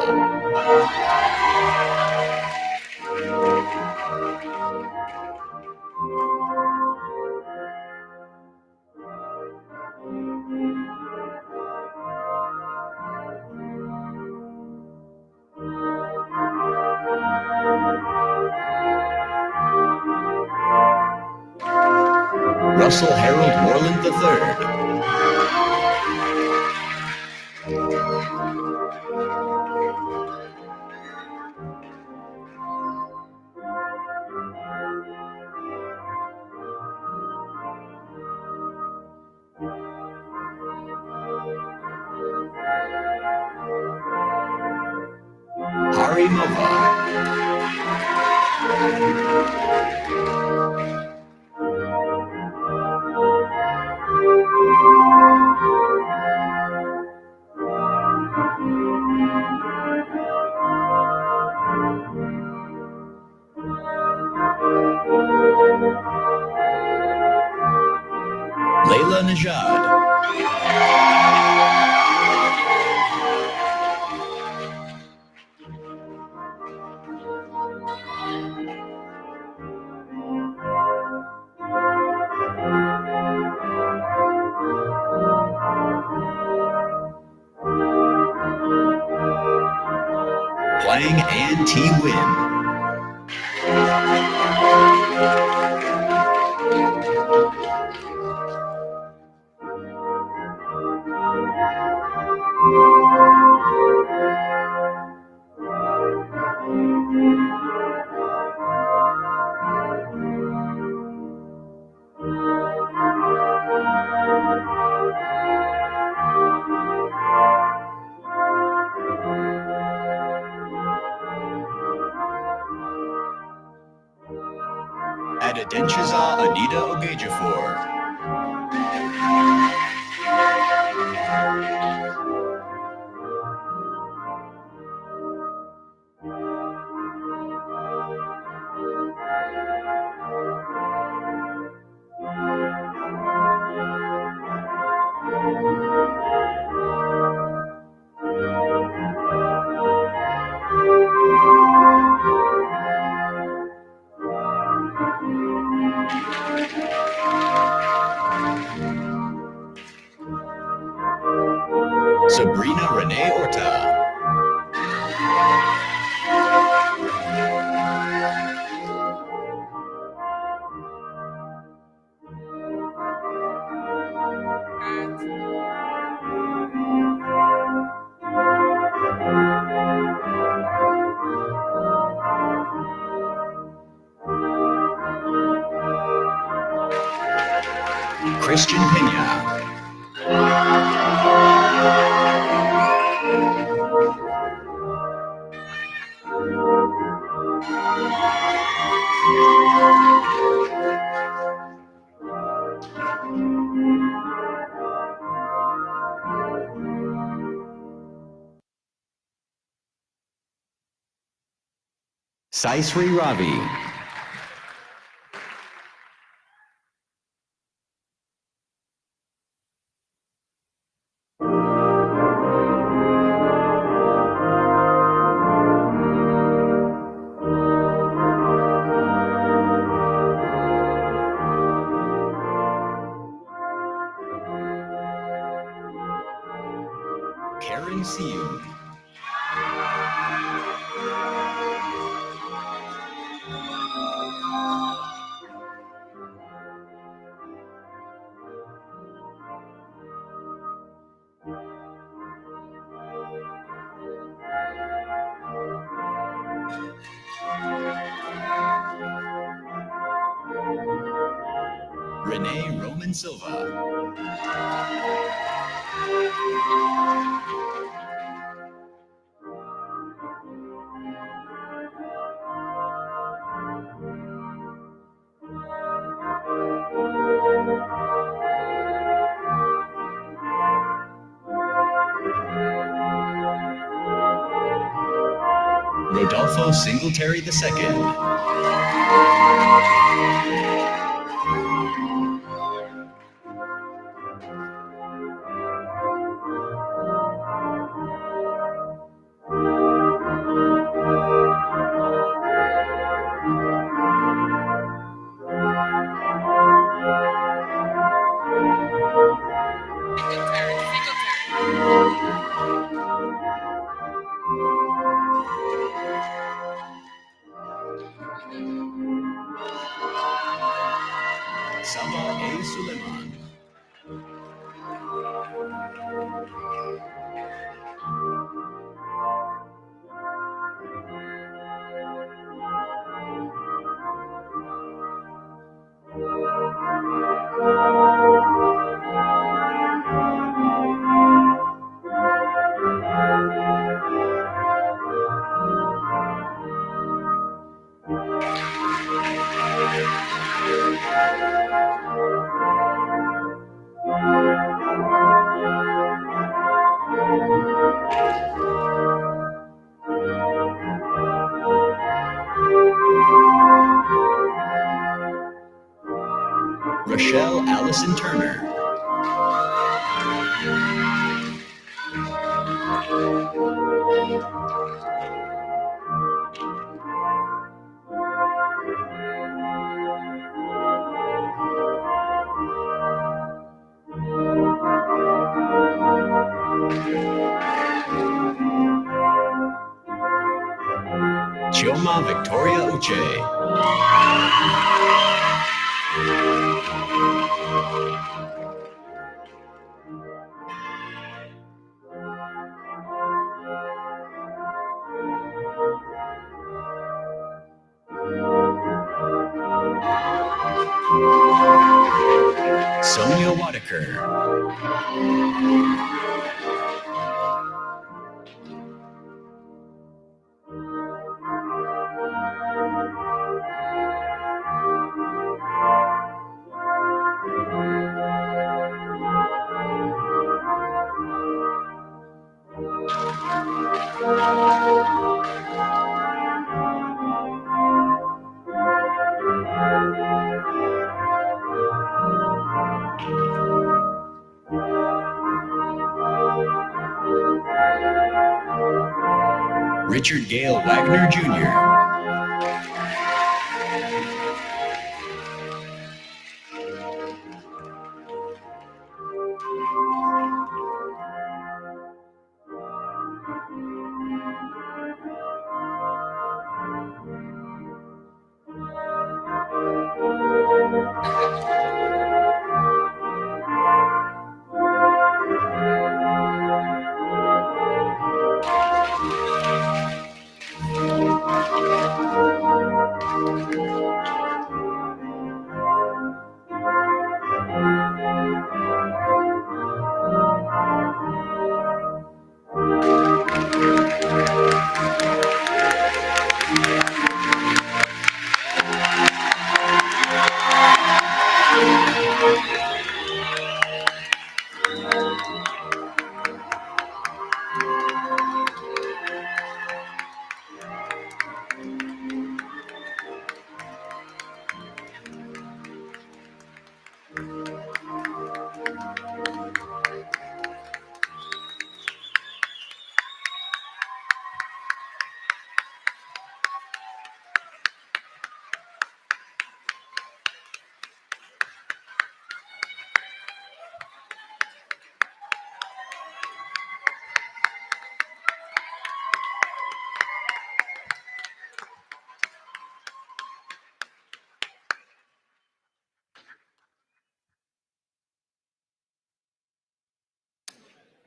Russell Harold Moreland III. Hari Mova. Layla Najad. Playing Ann T. Wynn. Adedenchiza Anita Ogejifor. Christian Pena. Saisri Ravi. Karen Siu. Renee Roman Silva. Rodolfo Singletary II. Sabah A. Suleiman. Rochelle Allison Turner. Chioma Victoria Uche. Sonia Wadaker. Richard Gale Wagner Jr.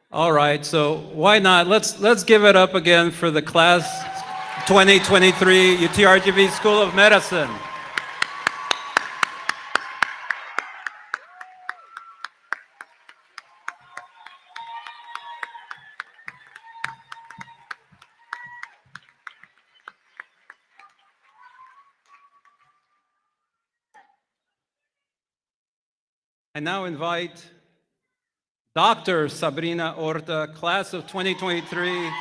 All right, so why not? Let's give it up again for the class 2023 UTRGV School of Medicine. I now invite Dr. Sabrina Orta, class of 2023,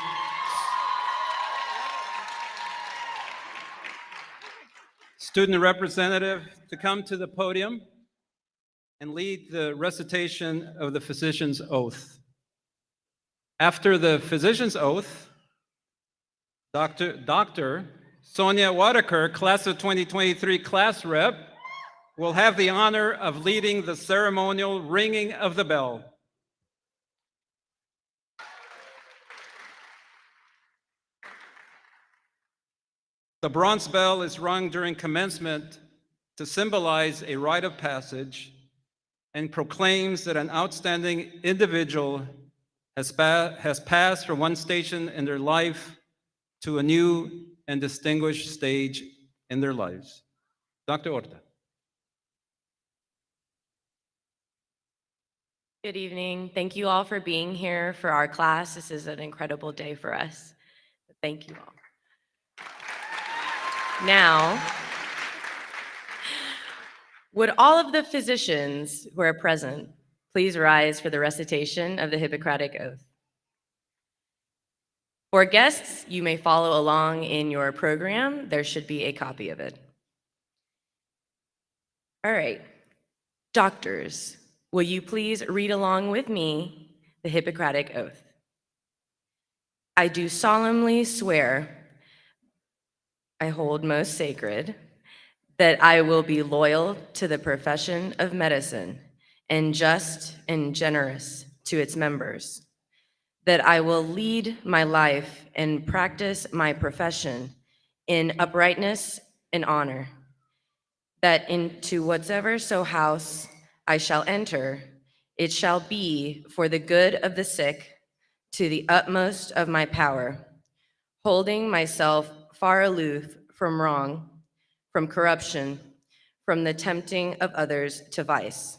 student representative, to come to the podium and lead the recitation of the physician's oath. After the physician's oath, Dr. Sonia Wadaker, class of 2023 class rep, will have the honor of leading the ceremonial ringing of the bell. The bronze bell is rung during commencement to symbolize a rite of passage and proclaims that an outstanding individual has passed from one station in their life to a new and distinguished stage in their lives. Dr. Orta. Good evening. Thank you all for being here for our class. This is an incredible day for us. Thank you all. Now, would all of the physicians who are present please rise for the recitation of the Hippocratic Oath? For guests, you may follow along in your program. There should be a copy of it. All right. Doctors, will you please read along with me the Hippocratic Oath? I do solemnly swear, I hold most sacred, that I will be loyal to the profession of medicine and just and generous to its members, that I will lead my life and practice my profession in uprightness and honor, that into whatsoever so house I shall enter, it shall be for the good of the sick to the utmost of my power, holding myself far aloof from wrong, from corruption, from the tempting of others to vice,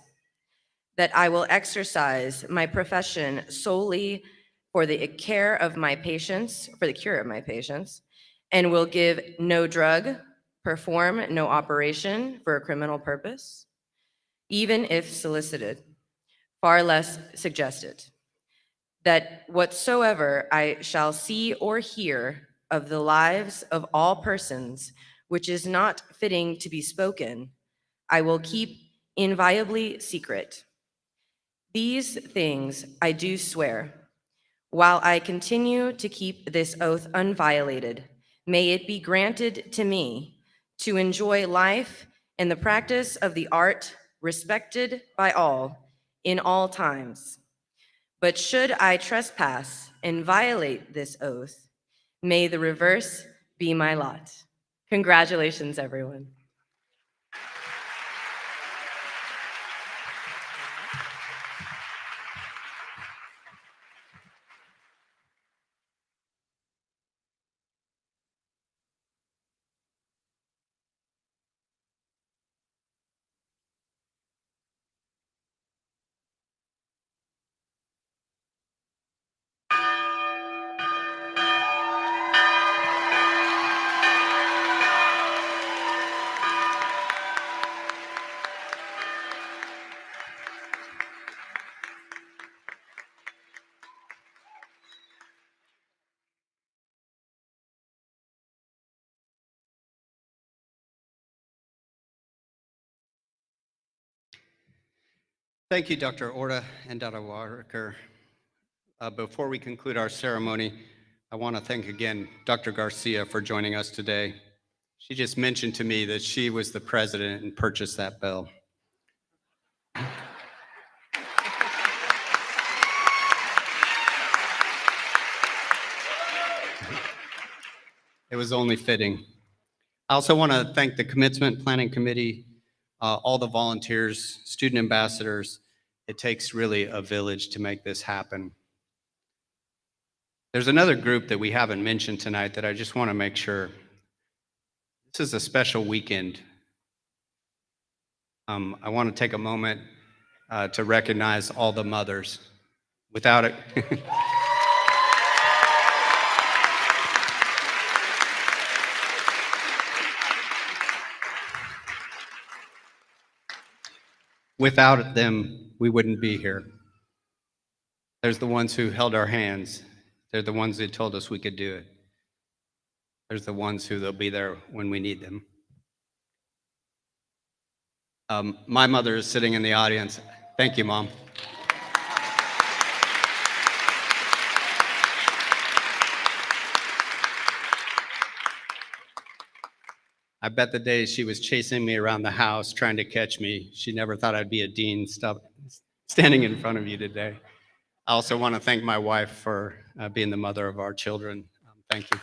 that I will exercise my profession solely for the care of my patients, for the cure of my patients, and will give no drug, perform no operation for a criminal purpose, even if solicited, far less suggested, that whatsoever I shall see or hear of the lives of all persons which is not fitting to be spoken, I will keep inviolably secret. These things I do swear. While I continue to keep this oath unviolated, may it be granted to me to enjoy life and the practice of the art respected by all in all times. But should I trespass and violate this oath, may the reverse be my lot. Congratulations, everyone. Thank you, Dr. Orta and Dr. Walker. Before we conclude our ceremony, I want to thank again Dr. Garcia for joining us today. She just mentioned to me that she was the president and purchased that bell. It was only fitting. I also want to thank the Commencement Planning Committee, all the volunteers, student ambassadors. It takes really a village to make this happen. There's another group that we haven't mentioned tonight that I just want to make sure. This is a special weekend. I want to take a moment to recognize all the mothers. Without it, without them, we wouldn't be here. There's the ones who held our hands. They're the ones who told us we could do it. There's the ones who they'll be there when we need them. My mother is sitting in the audience. Thank you, Mom. I bet the days she was chasing me around the house trying to catch me, she never thought I'd be a dean standing in front of you today. I also want to thank my wife for being the mother of our children. Thank you.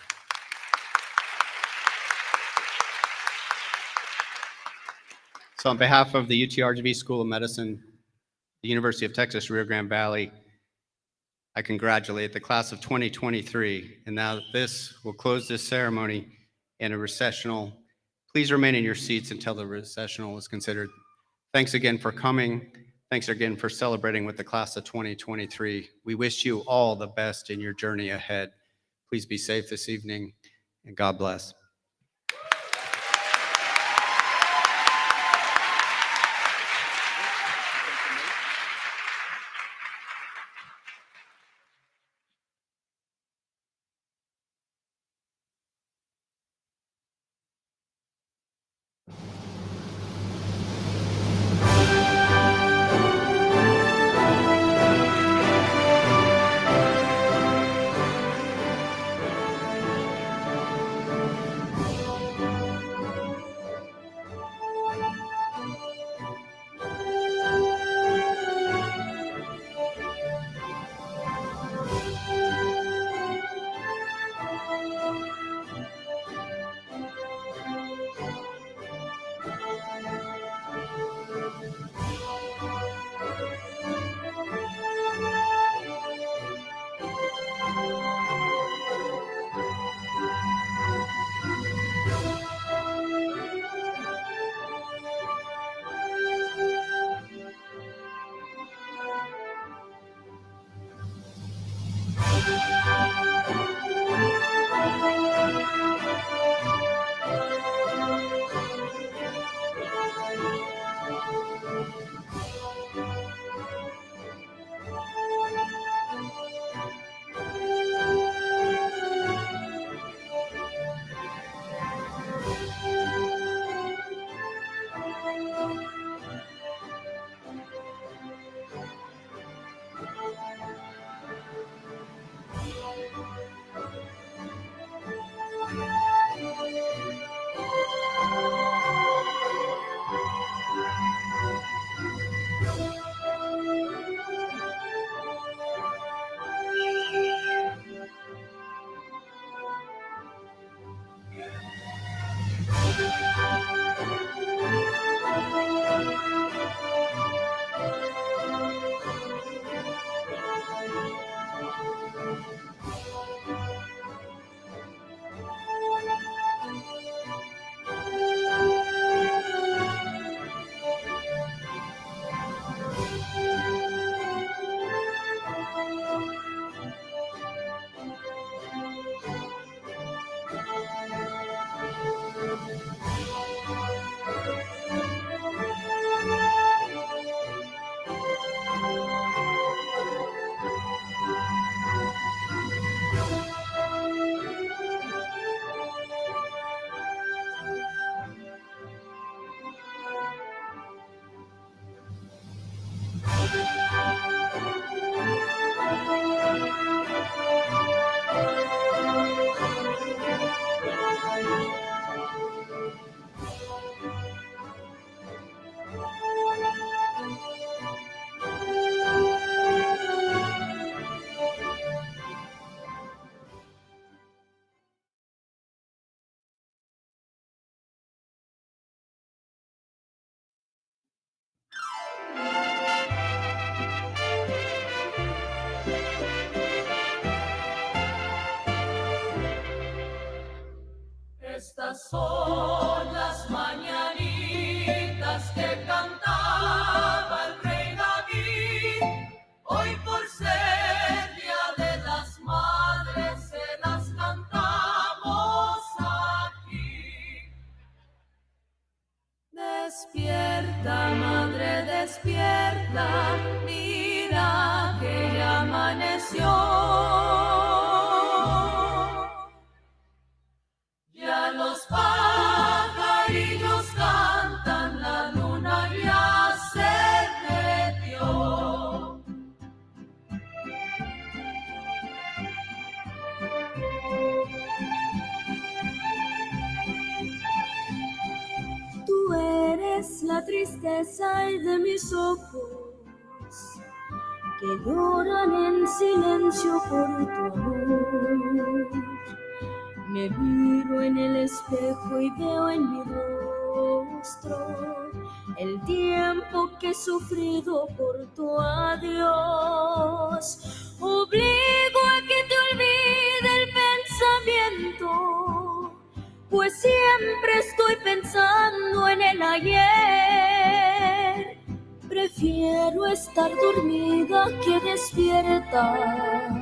So on behalf of the UTRGV School of Medicine, the University of Texas Rio Grande Valley, I congratulate the class of 2023. And now this will close this ceremony in a recessional. Please remain in your seats until the recessional is considered. Thanks again for coming. Thanks again for celebrating with the class of 2023. We wish you all the best in your journey ahead. Please be safe this evening, and God bless. son las mañanitas que cantaba el rey David. Hoy por ser Día de las Madres se las cantamos aquí. Despierta, madre, despierta, mira que ya amaneció. Ya los pajarillos cantan, la luna ya se metió. Tú eres la tristeza de mis ojos, que lloran en silencio por tu amor. Me miro en el espejo y veo en mi rostro el tiempo que he sufrido por tu adiós. Obligo a que te olvide el pensamiento, pues siempre estoy pensando en el ayer. Prefiero estar dormida que despierta.